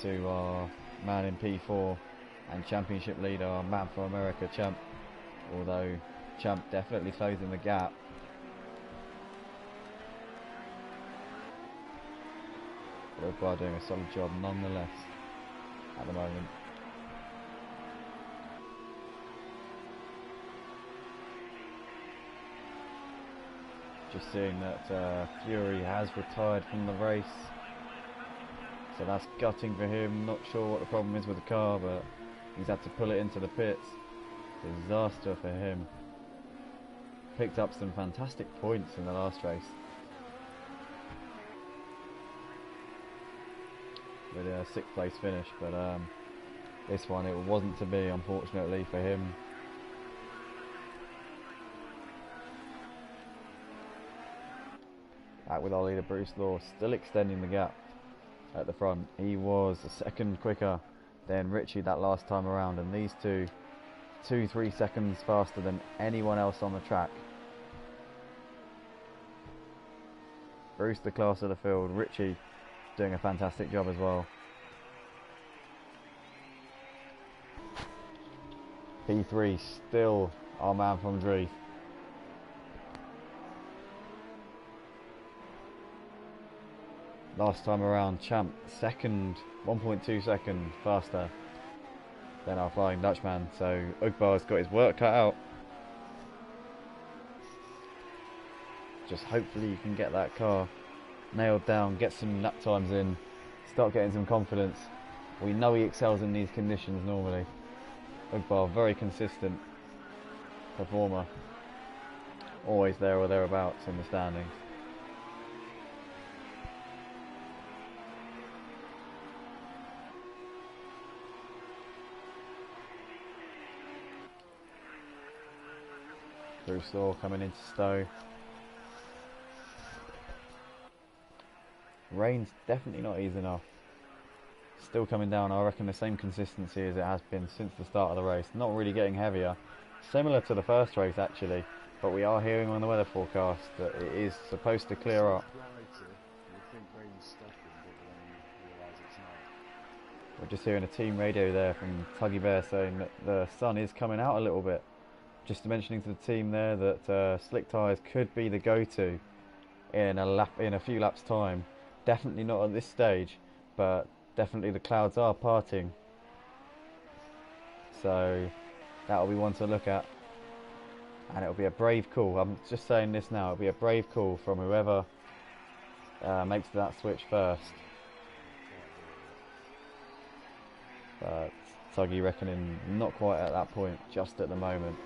to our man in P4 and championship leader, our man for America, Champ. Although Champ definitely closing the gap. Ugbar doing a solid job nonetheless at the moment. Just seeing that Fury has retired from the race, so that's gutting for him. Not sure what the problem is with the car, but he's had to pull it into the pits. Disaster for him. Picked up some fantastic points in the last race with a 6th place finish, but this one it wasn't to be, unfortunately for him. Back with our leader Bruce Law, still extending the gap at the front. He was a second quicker than Richie that last time around, and these two 2-3 seconds faster than anyone else on the track. Bruce the class of the field, Richie doing a fantastic job as well. P3 still our man from Dree. Last time around, Champ second, 1.2 seconds faster than our Flying Dutchman, so Ugbar's got his work cut out. Just hopefully you can get that car nailed down, get some lap times in, start getting some confidence. We know he excels in these conditions normally. Ugbar, very consistent performer, always there or thereabouts in the standings. Bruce Law coming into Stowe. Rain's definitely not easy enough. Still coming down, I reckon the same consistency as it has been since the start of the race. Not really getting heavier. Similar to the first race actually, but we are hearing on the weather forecast that it is supposed to clear up. We're just hearing a team radio there from Tuggy Bear saying that the sun is coming out a little bit. Just mentioning to the team there that slick tyres could be the go-to in a few laps time. Definitely not at this stage, but definitely the clouds are parting, so that'll be one to look at, and it'll be a brave call. I'm just saying this now, it'll be a brave call from whoever makes that switch first, but Tuggy reckoning not quite at that point just at the moment.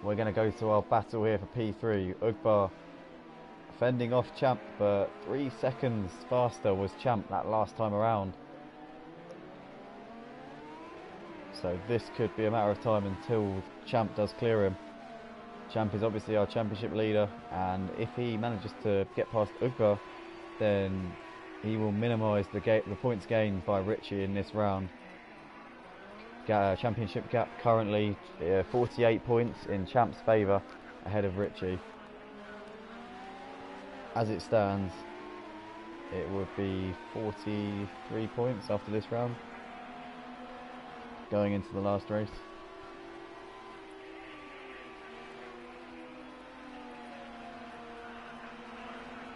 We're going to go to our battle here for P3. Ugbar fending off Champ, but 3 seconds faster was Champ that last time around. So this could be a matter of time until Champ does clear him. Champ is obviously our championship leader, and if he manages to get past Ugbar, then he will minimise the points gained by Richie in this round. Championship gap currently 48 points in Champ's favour, ahead of Richie. As it stands, it would be 43 points after this round, going into the last race.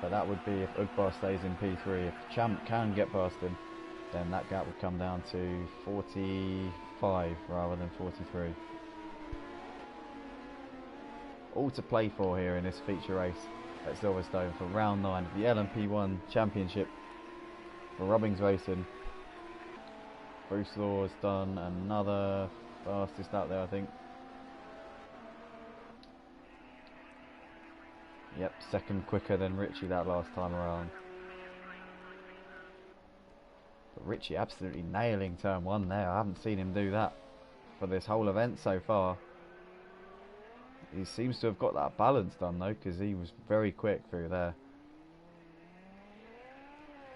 But that would be if Ugbar stays in P3. If Champ can get past him, then that gap would come down to 45 rather than 43. All to play for here in this feature race at Silverstone for round 9 of the LMP1 Championship for Rubbings Racing. Bruce Law has done another fastest out there, I think. Yep, second quicker than Richie that last time around. But Richie absolutely nailing turn 1 there. I haven't seen him do that for this whole event so far. He seems to have got that balance done though, because he was very quick through there.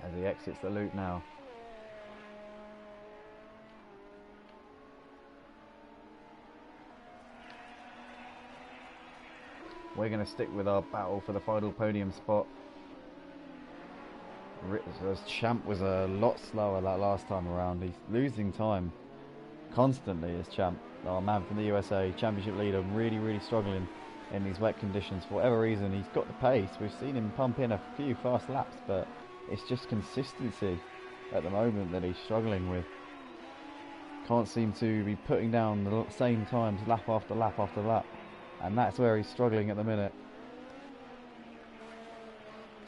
As he exits the loop now. We're going to stick with our battle for the final podium spot. Champ was a lot slower that last time around. He's losing time constantly as Champ, our man from the USA, championship leader, really struggling in these wet conditions. For whatever reason, he's got the pace. We've seen him pump in a few fast laps, but it's just consistency at the moment that he's struggling with. Can't seem to be putting down the same times lap after lap after lap, and that's where he's struggling at the minute.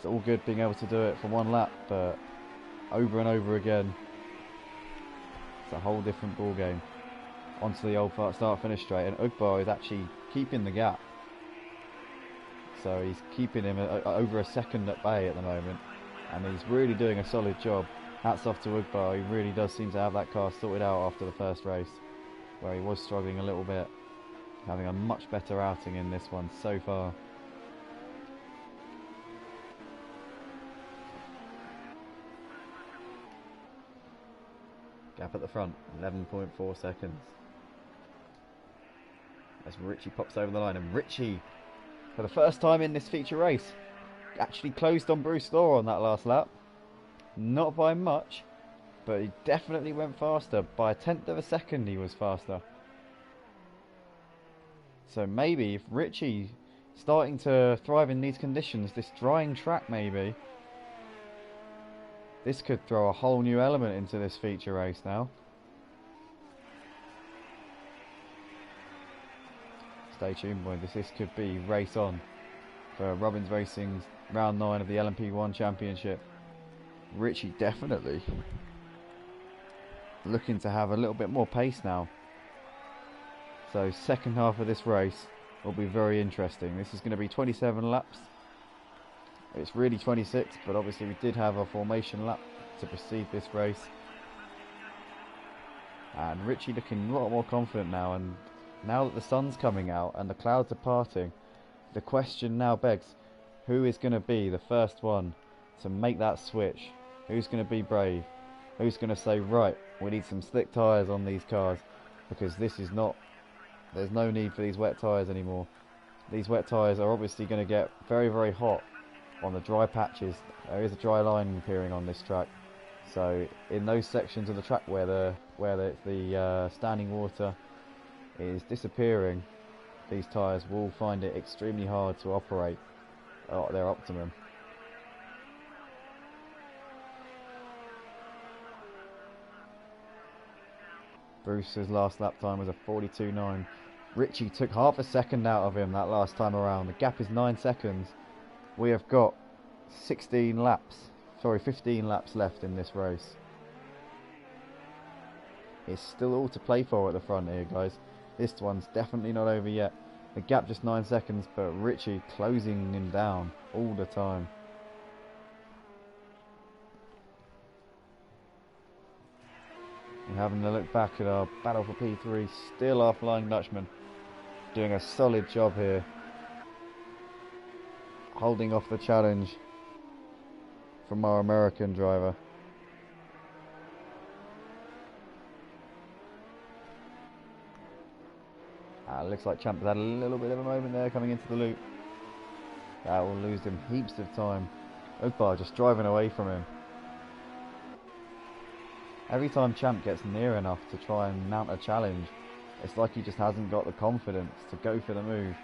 It's all good being able to do it for one lap, but over and over again, it's a whole different ball game. Onto the old start-finish straight, and Ugbar is actually keeping the gap. So he's keeping him over a second at bay at the moment, and he's really doing a solid job. Hats off to Ugbar. He really does seem to have that car sorted out after the first race, where he was struggling a little bit. Having a much better outing in this one so far. Gap at the front, 11.4 seconds. As Richie pops over the line, and Richie, for the first time in this feature race, actually closed on Bruce Law on that last lap. Not by much, but he definitely went faster. By a tenth of a second he was faster. So maybe if Richie starting to thrive in these conditions, this drying track maybe, this could throw a whole new element into this feature race now. Stay tuned, boys. This could be race on for Robbins Racing's round 9 of the LMP1 Championship. Richie definitely looking to have a little bit more pace now. So second half of this race will be very interesting. This is going to be 27 laps. It's really 26, but obviously we did have a formation lap to precede this race. And Richie looking a lot more confident now, and now that the sun's coming out and the clouds are parting, the question now begs, who is going to be the first one to make that switch? Who's going to be brave? Who's going to say, right, we need some slick tyres on these cars, because this is not, there's no need for these wet tyres anymore. These wet tyres are obviously going to get very, very hot on the dry patches. There is a dry line appearing on this track, so in those sections of the track where the standing water is disappearing, these tyres will find it extremely hard to operate at their optimum. Bruce's last lap time was a 42.9. Richie took half a second out of him that last time around. The gap is 9 seconds. We have got 15 laps left in this race. It's still all to play for at the front here, guys. This one's definitely not over yet. The gap just 9 seconds, but Richie closing him down all the time. And having a look back at our battle for P3, still our Flying Dutchman doing a solid job here, holding off the challenge from our American driver. Looks like Champ has had a little bit of a moment there coming into the loop. That will lose him heaps of time. Ugbar just driving away from him. Every time Champ gets near enough to try and mount a challenge, it's like he just hasn't got the confidence to go for the move.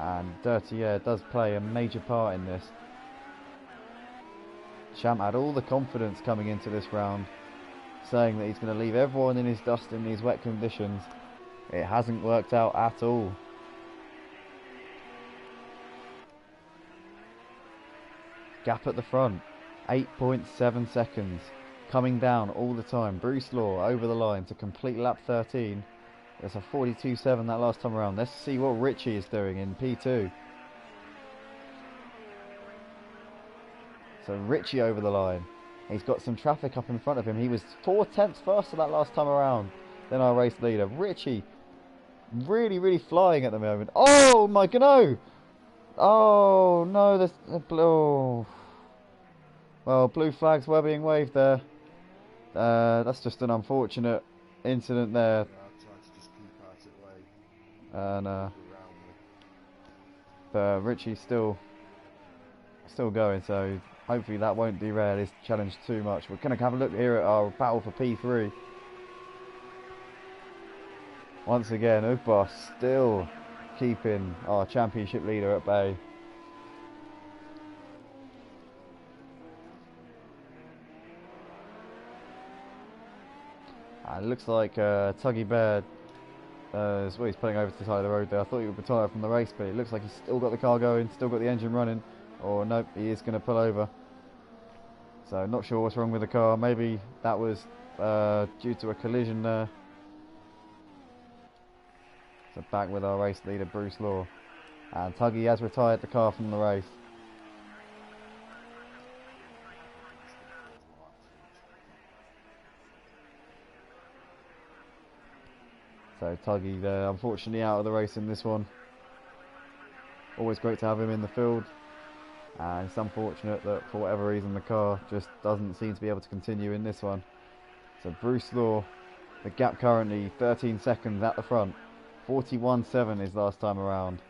And dirty air does play a major part in this. Champ had all the confidence coming into this round, saying that he's going to leave everyone in his dust in these wet conditions. It hasn't worked out at all. Gap at the front, 8.7 seconds, coming down all the time. Bruce Law over the line to complete lap 13. It's a 42.7 that last time around. Let's see what Richie is doing in P2. So Richie over the line. He's got some traffic up in front of him. He was 4/10 faster that last time around than our race leader. Richie really, really flying at the moment. Oh my god, no! Oh no, there's a blue. Well, blue flags were being waved there. That's just an unfortunate incident there. And but Richie's still going, so hopefully that won't derail his challenge too much. We're going to have a look here at our battle for P3. Once again, Ugbar still keeping our championship leader at bay. It looks like Tuggy Bear well, he's pulling over to the side of the road there. I thought he would retire from the race, but it looks like he's still got the car going, still got the engine running. Or nope, he is going to pull over. So not sure what's wrong with the car. Maybe that was due to a collision there. So back with our race leader Bruce Law. And Tuggy has retired the car from the race. So Tuggy there, unfortunately out of the race in this one. Always great to have him in the field. And it's unfortunate that for whatever reason the car just doesn't seem to be able to continue in this one. So Bruce Law, the gap currently 13 seconds at the front. 41.7 his last time around.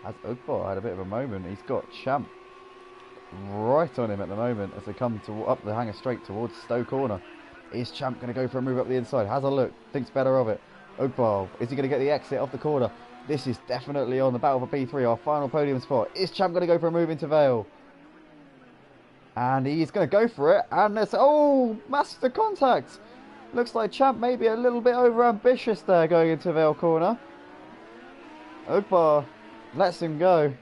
As Ugbar had a bit of a moment, he's got Champ right on him at the moment as they come up the hanger straight towards Stowe Corner. Is Champ going to go for a move up the inside? Has a look, thinks better of it. Ugbar, is he going to get the exit off the corner? This is definitely on the battle for P3, our final podium spot. Is Champ going to go for a move into Vale? And he's going to go for it, and there's, oh, massive contact. Looks like Champ may be a little bit over ambitious there going into Vale Corner. Ugbar lets him go.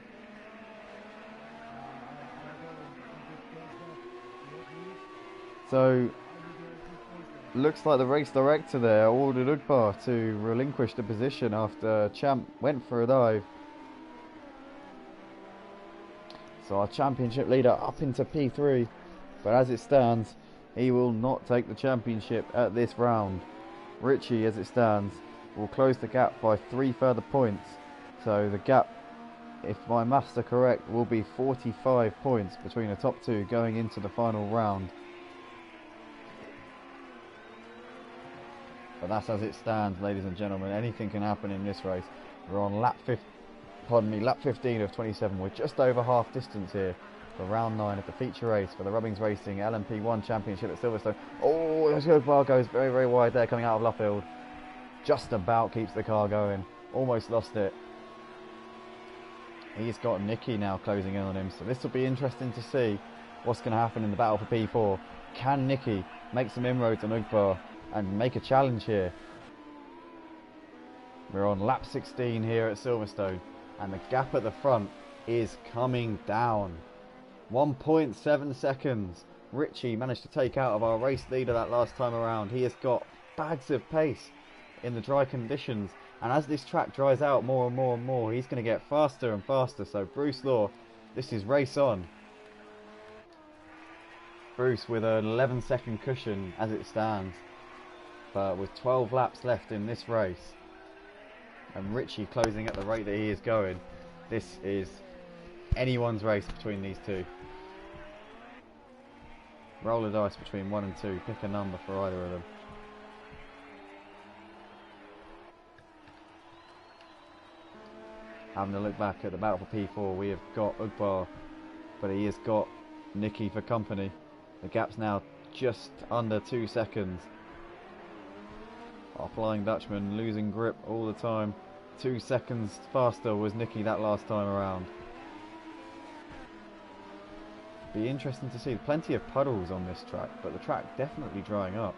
So, looks like the race director there ordered Ugbar to relinquish the position after Champ went for a dive. So our championship leader up into P3, but as it stands, he will not take the championship at this round. Richie, as it stands, will close the gap by 3 further points. So the gap, if my maths are correct, will be 45 points between the top 2 going into the final round. But that's as it stands, ladies and gentlemen. Anything can happen in this race. We're on lap 15 of 27. We're just over half distance here for round 9 of the feature race for the Rubbings Racing LMP1 Championship at Silverstone. Oh, Ugbar goes very, very wide there coming out of Luffield. Just about keeps the car going. Almost lost it. He's got Nicky now closing in on him. So this will be interesting to see what's going to happen in the battle for P4. Can Nicky make some inroads on Ugbar and make a challenge here? We're on lap 16 here at Silverstone, and the gap at the front is coming down. 1.7 seconds. Richie managed to take out of our race leader that last time around. He has got bags of pace in the dry conditions, and as this track dries out more and more and more, he's going to get faster and faster. So Bruce Law, this is race on. Bruce with an 11-second cushion as it stands, but with 12 laps left in this race, and Richie closing at the rate that he is going, this is anyone's race between these two. Roll a dice between 1 and 2, pick a number for either of them. Having a look back at the battle for P4, we have got Ugbar, but he has got Nicky for company. The gap's now just under 2 seconds. Our Flying Dutchman losing grip all the time. 2 seconds faster was Nicky that last time around. Be interesting to see. Plenty of puddles on this track, but the track definitely drying up.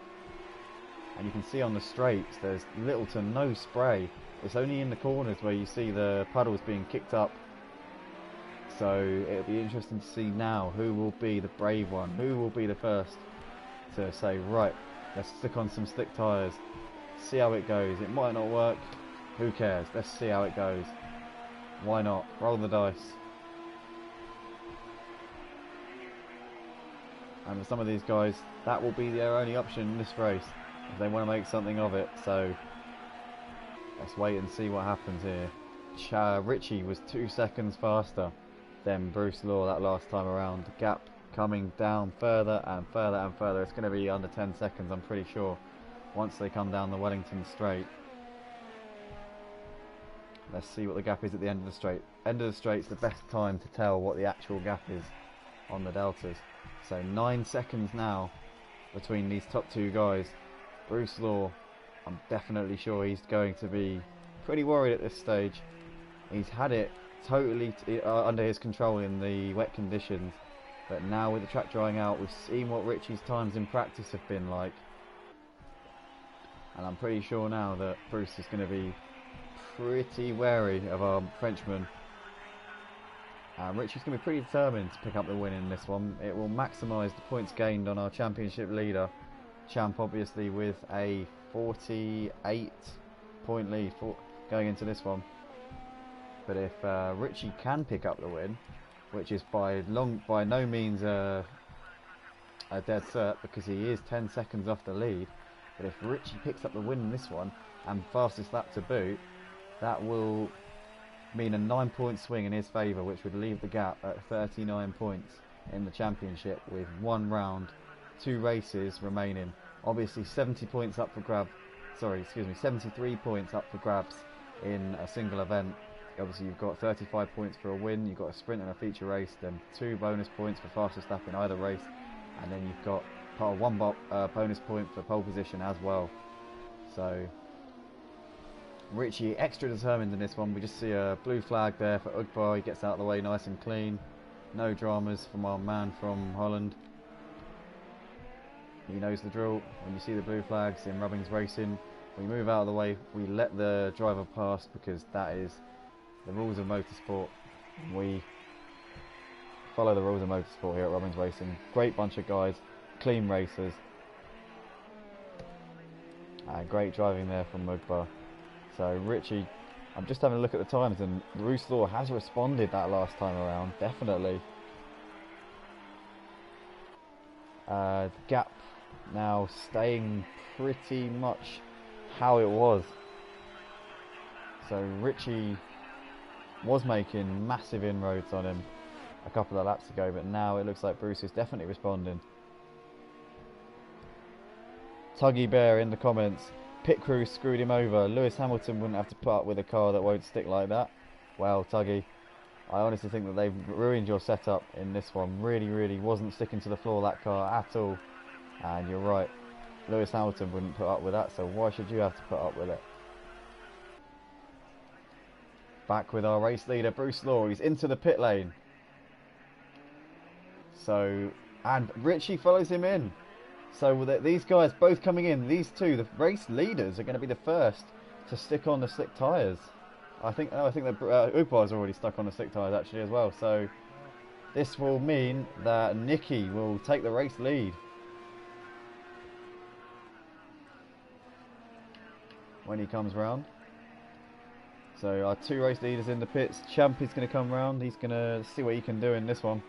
And you can see on the straights there's little to no spray. It's only in the corners where you see the puddles being kicked up. So it'll be interesting to see now who will be the brave one, who will be the first to say, right, let's stick on some slick tyres, see how it goes. It might not work, who cares, let's see how it goes. Why not? Roll the dice. And for some of these guys, that will be their only option in this race if they want to make something of it. So let's wait and see what happens here. Richie was 2 seconds faster than Bruce Law that last time around. The gap coming down further and further and further. It's going to be under 10 seconds, I'm pretty sure, once they come down the Wellington straight. Let's see what the gap is at the end of the straight. End of the straight's the best time to tell what the actual gap is on the deltas. So 9 seconds now between these top 2 guys. Bruce Law, I'm definitely sure he's going to be pretty worried at this stage. He's had it totally under his control in the wet conditions. But now with the track drying out, we've seen what Richie's times in practice have been like. And I'm pretty sure now that Bruce is going to be pretty wary of our Frenchman. Richie's going to be pretty determined to pick up the win in this one. It will maximise the points gained on our championship leader. Champ obviously with a 48 point lead going into this one. But if Richie can pick up the win, which is by no means a dead cert, because he is 10 seconds off the lead, but if Richie picks up the win in this one and fastest lap to boot, that will mean a 9-point swing in his favour, which would leave the gap at 39 points in the championship with 1 round, 2 races remaining. Obviously 70 points up for grab, 73 points up for grabs in a single event. Obviously you've got 35 points for a win, you've got a sprint and a feature race, then 2 bonus points for fastest lap in either race, and then you've got one bonus point for pole position as well. So Richie extra determined in this one. We just see a blue flag there for Ugbar. He gets out of the way nice and clean. No dramas from our man from Holland. He knows the drill. When you see the blue flags in Rubbings Racing, we move out of the way, we let the driver pass, because that is the rules of motorsport. We follow the rules of motorsport here at Rubbings Racing. Great bunch of guys, clean racers. Great driving there from Mugbar. So Richie, I'm just having a look at the times, and Bruce Law has responded that last time around, definitely. The gap now staying pretty much how it was. So Richie was making massive inroads on him a couple of laps ago, but now it looks like Bruce is definitely responding. Tuggy Bear in the comments, pit crew screwed him over. Lewis Hamilton wouldn't have to put up with a car that won't stick like that. Well, Tuggy, I honestly think that they've ruined your setup in this one. Really wasn't sticking to the floor, that car, at all. And you're right, Lewis Hamilton wouldn't put up with that, so why should you have to put up with it? Back with our race leader, Bruce Law. He's into the pit lane. So, and Richie follows him in. So these guys both coming in, these two, the race leaders, are going to be the first to stick on the slick tyres. I think that Ugbar's already stuck on the slick tyres actually as well. So this will mean that Nicky will take the race lead. When he comes round. So our 2 race leaders in the pits. Champ is going to come round. He's going to see what he can do in this one.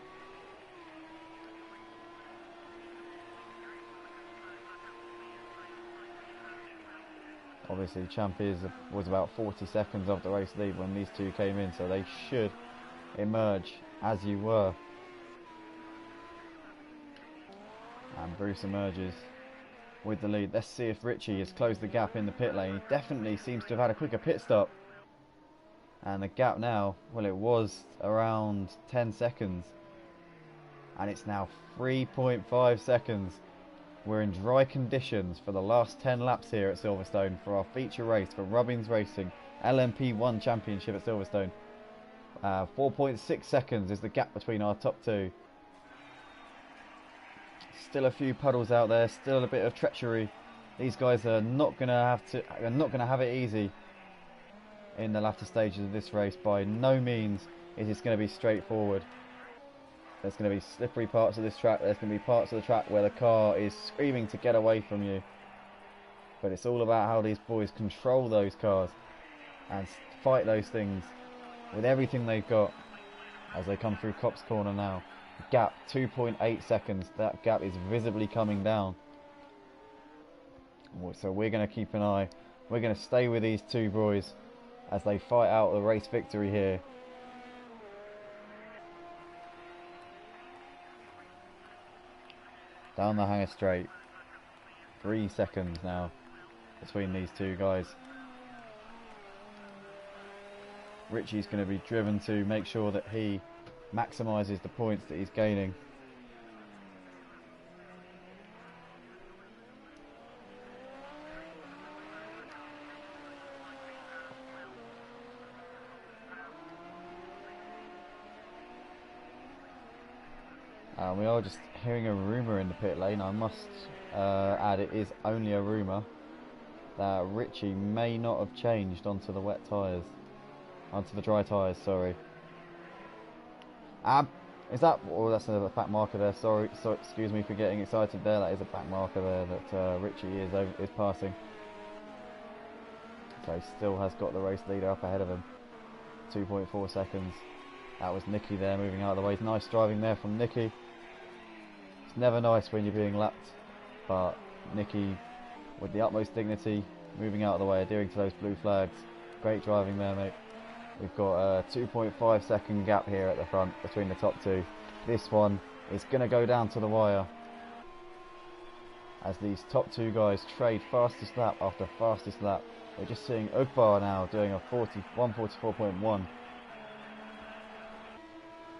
Obviously Champ was about 40 seconds off the race lead when these two came in, so they should emerge as you were. And Bruce emerges with the lead. Let's see if Richie has closed the gap in the pit lane. He definitely seems to have had a quicker pit stop. And the gap now, well, it was around 10 seconds. And it's now 3.5 seconds. We're in dry conditions for the last 10 laps here at Silverstone for our feature race for Rubbings Racing LMP1 Championship at Silverstone. 4.6 seconds is the gap between our top 2. Still a few puddles out there, still a bit of treachery. These guys are not going to have it easy in the latter stages of this race. By no means is it going to be straightforward. There's going to be slippery parts of this track. There's going to be parts of the track where the car is screaming to get away from you. But it's all about how these boys control those cars and fight those things with everything they've got as they come through Copse Corner now. Gap 2.8 seconds. That gap is visibly coming down. So we're going to keep an eye. We're going to stay with these two boys as they fight out the race victory here. Down the hanger straight. 3 seconds now between these two guys. Richie's going to be driven to make sure that he maximises the points that he's gaining. We are just hearing a rumour in the pit lane. I must add, it is only a rumour that Richie may not have changed onto the wet tyres, onto the dry tyres. Sorry. Is that? Oh, that's a back marker there. Sorry, so excuse me for getting excited there. That is a back marker there that Richie is passing. So he still has got the race leader up ahead of him. 2.4 seconds. That was Nicky there moving out of the way. Nice driving there from Nicky. It's never nice when you're being lapped, but Nicky, with the utmost dignity, moving out of the way, adhering to those blue flags. Great driving there, mate. We've got a 2.5 second gap here at the front between the top two. This one is going to go down to the wire as these top two guys trade fastest lap after fastest lap. We're just seeing Ugbar now doing a 1:44.1.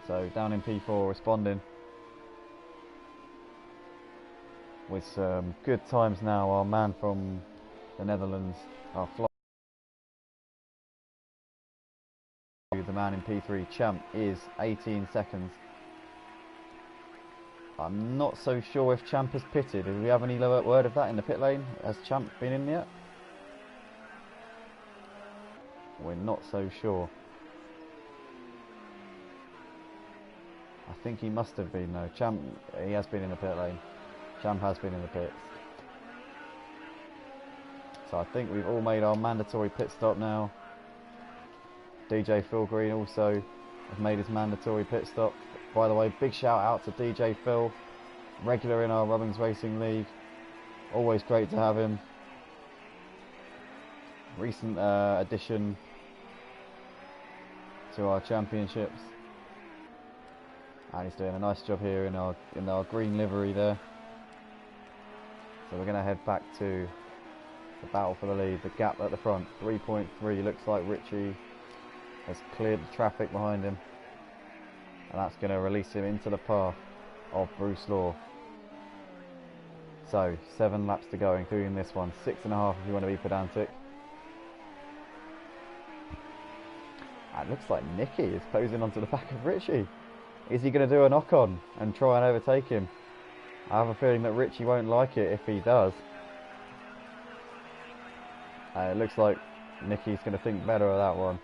So down in P4 responding with some good times now. Our man from the Netherlands, our fly, the man in P3, Champ, is 18 seconds. I'm not so sure if Champ has pitted. Do we have any word of that in the pit lane? Has Champ been in yet? We're not so sure. I think he must have been, though. Champ, he has been in the pit lane. Champ has been in the pits. So I think we've all made our mandatory pit stop now. DJ Phil Green also has made his mandatory pit stop. By the way, big shout out to DJ Phil, regular in our Rubbings Racing League. Always great to have him. Recent addition to our championships, and he's doing a nice job here in our green livery there. So we're going to head back to the battle for the lead. The gap at the front, 3.3. Looks like Richie has cleared the traffic behind him, and that's going to release him into the path of Bruce Law. So 7 laps to go, including this one. 6.5 if you want to be pedantic. It looks like Nicky is closing onto the back of Richie. Is he going to do a knock-on and try and overtake him? I have a feeling that Richie won't like it if he does. It looks like Nicky's going to think better of that one.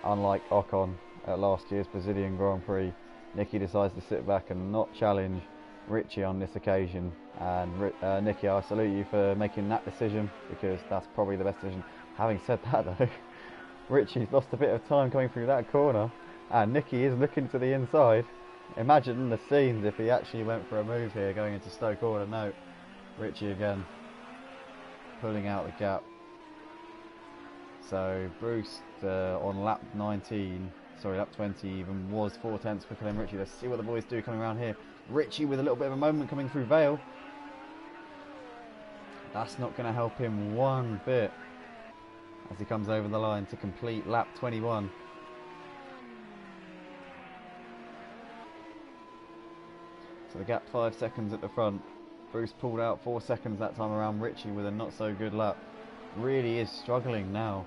Unlike Ocon at last year's Brazilian Grand Prix, Nicky decides to sit back and not challenge Richie on this occasion. And Nicky, I salute you for making that decision, because that's probably the best decision. Having said that though, Richie's lost a bit of time coming through that corner, and Nicky is looking to the inside. Imagine the scenes if he actually went for a move here going into Stoke corner. No, Richie again pulling out the gap. So Bruce on lap 19, sorry, lap 20 even, was 4 tenths quicker than Richie. Let's see what the boys do coming around here. Richie with a little bit of a moment coming through Vale. That's not going to help him one bit as he comes over the line to complete lap 21. So the gap 5 seconds at the front. Bruce pulled out 4 seconds that time around. Richie with a not so good lap. Really is struggling now,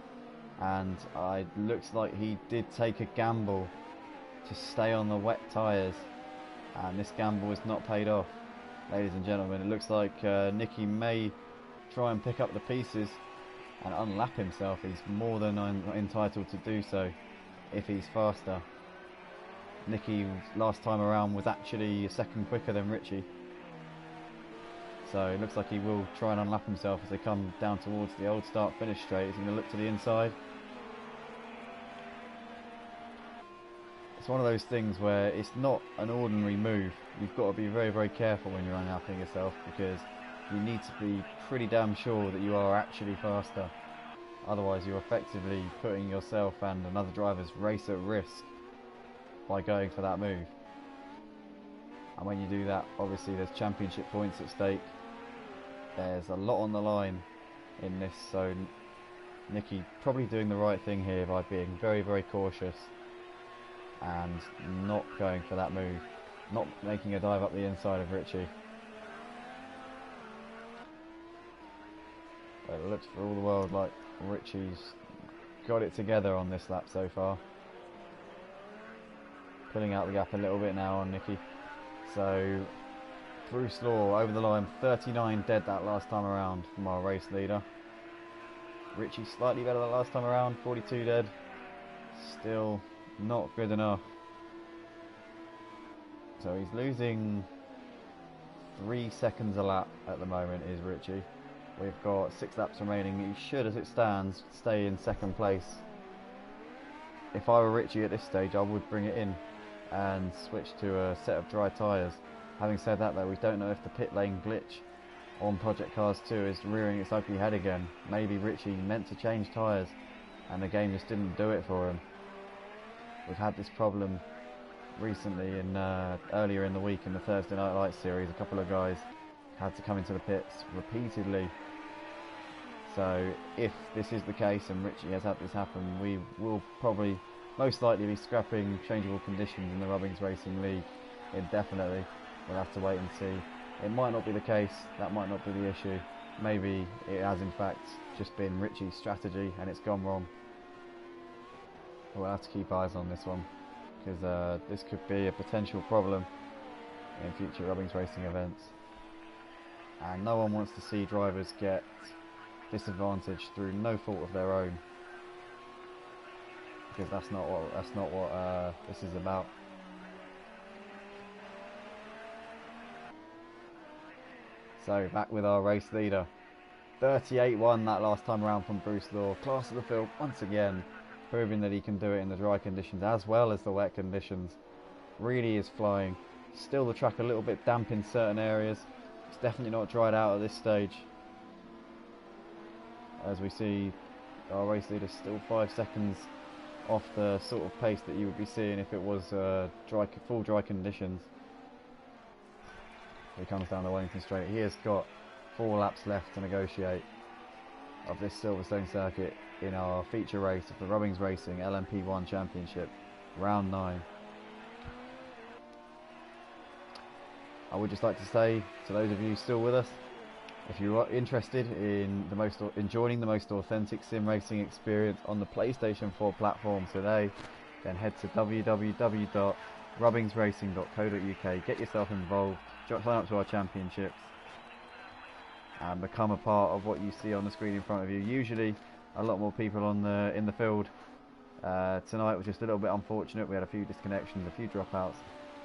and it looks like he did take a gamble to stay on the wet tyres, and this gamble has not paid off, ladies and gentlemen. It looks like Nicky may try and pick up the pieces and unlap himself. He's more than entitled to do so if he's faster. Nicky last time around was actually a second quicker than Richie, so it looks like he will try and unlap himself as they come down towards the old start finish straight. He's going to look to the inside. It's one of those things where it's not an ordinary move. You've got to be very, very careful when you're unlapping yourself, because you need to be pretty damn sure that you are actually faster. Otherwise you're effectively putting yourself and another driver's race at risk by going for that move. And when you do that, obviously there's championship points at stake. There's a lot on the line in this, so Nicky probably doing the right thing here by being very, very cautious and not going for that move, not making a dive up the inside of Richie. But it looks for all the world like Richie's got it together on this lap so far. Pulling out the gap a little bit now on Nicky. So Bruce Law over the line, 39 dead that last time around from our race leader. Richie slightly better than last time around, 42 dead. Still not good enough. So he's losing 3 seconds a lap at the moment, is Richie. We've got 6 laps remaining. He should, as it stands, stay in second place. If I were Richie at this stage, I would bring it in and switch to a set of dry tyres. Having said that though, we don't know if the pit lane glitch on Project Cars 2 is rearing its ugly head again. Maybe Richie meant to change tyres and the game just didn't do it for him. We've had this problem recently earlier in the week in the Thursday Night Lights series. A couple of guys had to come into the pits repeatedly. So if this is the case and Richie has had this happen, we will probably most likely be scrapping changeable conditions in the Rubbings Racing League indefinitely. We'll have to wait and see. It might not be the case, that might not be the issue. Maybe it has in fact just been Richie's strategy and it's gone wrong. We'll have to keep eyes on this one, because this could be a potential problem in future Rubbings Racing events. And no one wants to see drivers get disadvantaged through no fault of their own, because that's not what this is about. So back with our race leader, 38-1 that last time around from Bruce Law. Class of the field once again, proving that he can do it in the dry conditions as well as the wet conditions. Really is flying. Still the track a little bit damp in certain areas. It's definitely not dried out at this stage. As we see, our race leader still 5 seconds off the sort of pace that you would be seeing if it was full dry conditions. He comes down the Wellington Straight. He has got 4 laps left to negotiate of this Silverstone circuit in our feature race of the Rubbings Racing LMP1 Championship, round 9. I would just like to say to those of you still with us, if you're interested in joining the most authentic sim racing experience on the PlayStation 4 platform today, then head to www.rubbingsracing.co.uk, get yourself involved, sign up to our championships and become a part of what you see on the screen in front of you. Usually a lot more people in the field. Tonight was just a little bit unfortunate. We had a few disconnections, a few dropouts,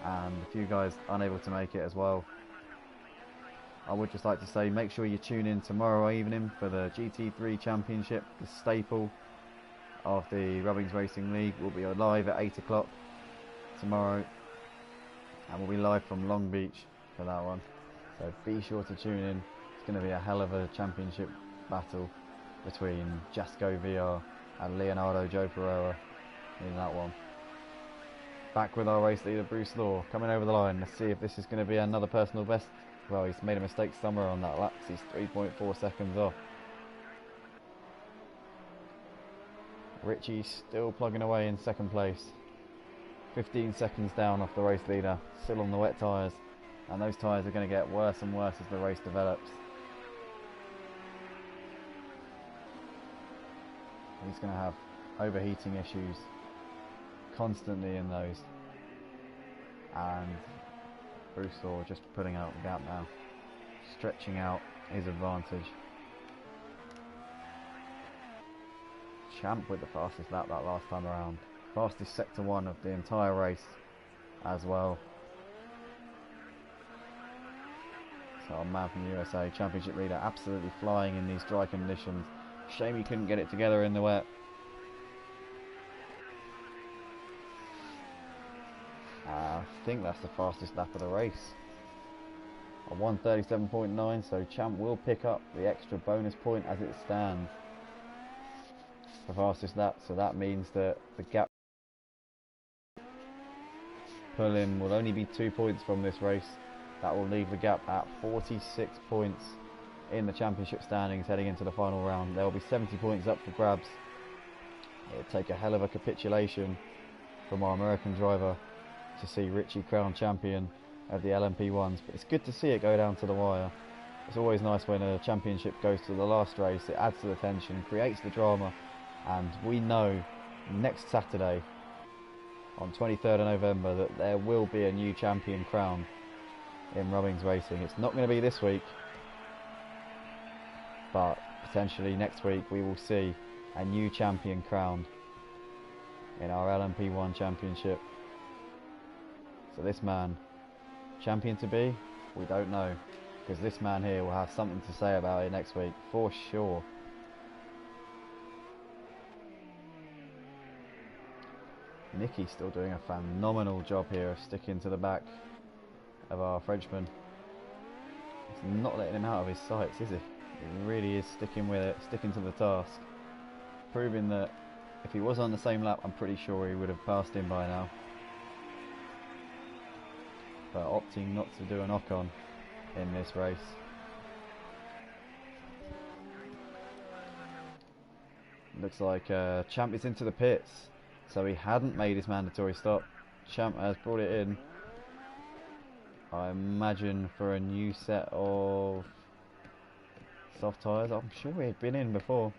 and a few guys unable to make it as well. I would just like to say, make sure you tune in tomorrow evening for the GT3 Championship, the staple of the Rubbings Racing League. We'll be live at 8 o'clock tomorrow, and we'll be live from Long Beach for that one. So be sure to tune in. It's going to be a hell of a championship battle between Jasco VR and Leonardo Joe Pereira in that one. Back with our race leader Bruce Law coming over the line. Let's see if this is going to be another personal best. Well, he's made a mistake somewhere on that lap. He's 3.4 seconds off. Richie still plugging away in second place. 15 seconds down off the race leader, still on the wet tyres, and those tyres are going to get worse and worse as the race develops. He's going to have overheating issues constantly in those, and Bruce Law just putting out the gap now, stretching out his advantage. Champ with the fastest lap that last time around, fastest sector 1 of the entire race as well. So our man from the USA, championship leader, absolutely flying in these dry conditions. Shame he couldn't get it together in the wet. I think that's the fastest lap of the race. A 1:37.9, so Champ will pick up the extra bonus point as it stands. The fastest lap, so that means that the gap pull-in will only be 2 points from this race. That will leave the gap at 46 points in the championship standings heading into the final round. There will be 70 points up for grabs. It would take a hell of a capitulation from our American driver to see Richie crowned champion of the LMP1s, but it's good to see it go down to the wire. It's always nice when a championship goes to the last race. It adds to the tension, creates the drama, and we know next Saturday on 23rd of November that there will be a new champion crowned in Robbins Racing. It's not going to be this week, but potentially next week we will see a new champion crowned in our LMP1 championship. So this man, champion to be, we don't know, because this man here will have something to say about it next week for sure. Nicky's still doing a phenomenal job here of sticking to the back of our Frenchman. He's not letting him out of his sights, is he? He really is sticking with it, sticking to the task, proving that if he was on the same lap, I'm pretty sure he would have passed him by now. But opting not to do a knock-on in this race. Looks like Champ is into the pits, so he hadn't made his mandatory stop. Champ has brought it in, I imagine, for a new set of soft tyres. I'm sure he had been in before,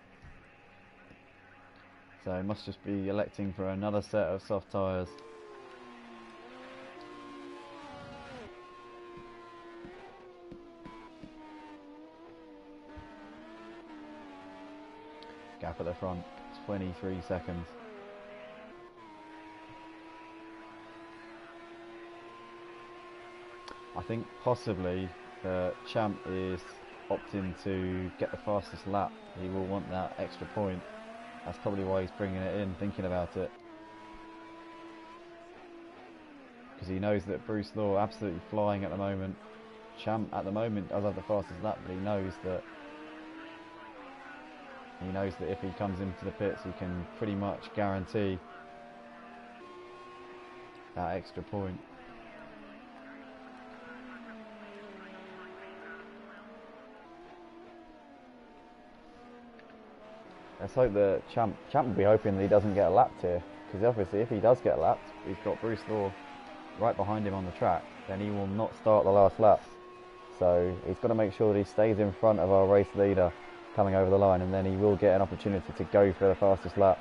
so he must just be electing for another set of soft tyres. Gap at the front, 23 seconds. I think possibly Champ is opting to get the fastest lap. He will want that extra point. That's probably why he's bringing it in, thinking about it. Because he knows that Bruce Law absolutely flying at the moment. Champ at the moment does have the fastest lap, but he knows that if he comes into the pits, he can pretty much guarantee that extra point. Let's hope that Champ will be hoping that he doesn't get lapped here, because obviously if he does get lapped, he's got Bruce Law right behind him on the track, then he will not start the last lap. So he's got to make sure that he stays in front of our race leader coming over the line, and then he will get an opportunity to go for the fastest lap.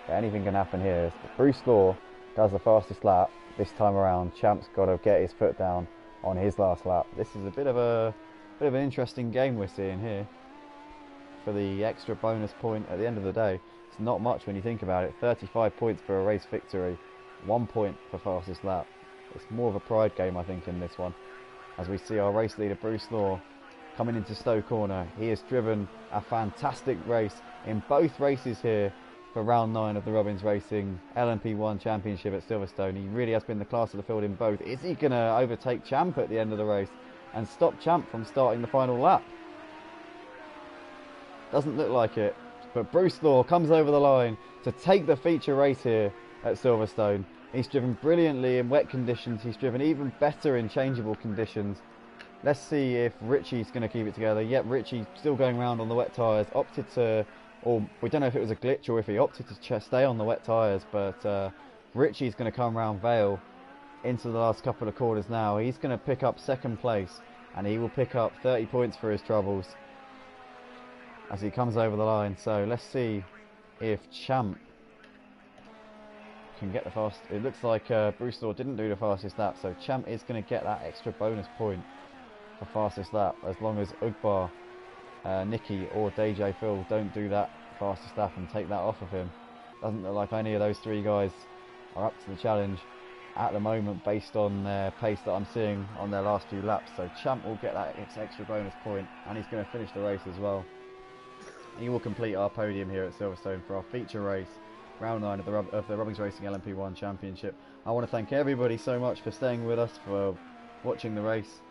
But anything can happen here. If Bruce Law does the fastest lap this time around, Champ's got to get his foot down on his last lap. This is a bit of an interesting game we're seeing here. For the extra bonus point at the end of the day, it's not much when you think about it. 35 points for a race victory, 1 point for fastest lap. It's more of a pride game, I think, in this one, as we see our race leader Bruce Law coming into Stowe Corner. He has driven a fantastic race in both races here for round 9 of the Robbins Racing LMP1 Championship at Silverstone. He really has been the class of the field in both. Is he going to overtake Champ at the end of the race and stop Champ from starting the final lap? Doesn't look like it, but Bruce Law comes over the line to take the feature race here at Silverstone. He's driven brilliantly in wet conditions. He's driven even better in changeable conditions. Let's see if Richie's going to keep it together. Yep, Richie still going around on the wet tyres. Opted to, or we don't know if it was a glitch or if he opted to stay on the wet tyres, but Richie's going to come around Vale into the last couple of corners now. He's going to pick up second place, and he will pick up 30 points for his troubles as he comes over the line. So let's see if Champ can get the fast. It looks like Bruce Law didn't do the fastest lap, so Champ is going to get that extra bonus point for fastest lap, as long as Ugbar, Nicky or DJ Phil don't do that fastest lap and take that off of him. Doesn't look like any of those three guys are up to the challenge at the moment based on their pace that I'm seeing on their last few laps. So Champ will get that extra bonus point, and he's going to finish the race as well. He will complete our podium here at Silverstone for our feature race, round 9 of the Robbins Racing LMP1 Championship. I want to thank everybody so much for staying with us, for watching the race,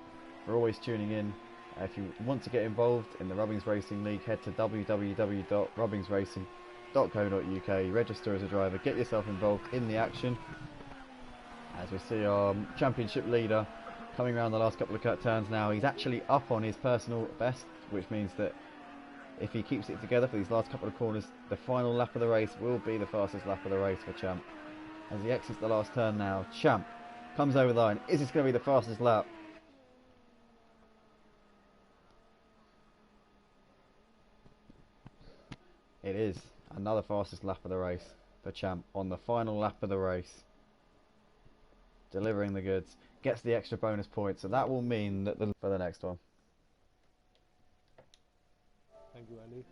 for always tuning in. If you want to get involved in the Robbins Racing League, head to www.robbinsracing.co.uk, register as a driver, get yourself involved in the action. As we see our championship leader coming around the last couple of turns now, he's actually up on his personal best, which means that if he keeps it together for these last couple of corners, the final lap of the race will be the fastest lap of the race for Champ. As he exits the last turn now, Champ comes over the line. Is this going to be the fastest lap? It is another fastest lap of the race for Champ on the final lap of the race. Delivering the goods. gets the extra bonus point. So that will mean that for the next one. Thank you, Andy.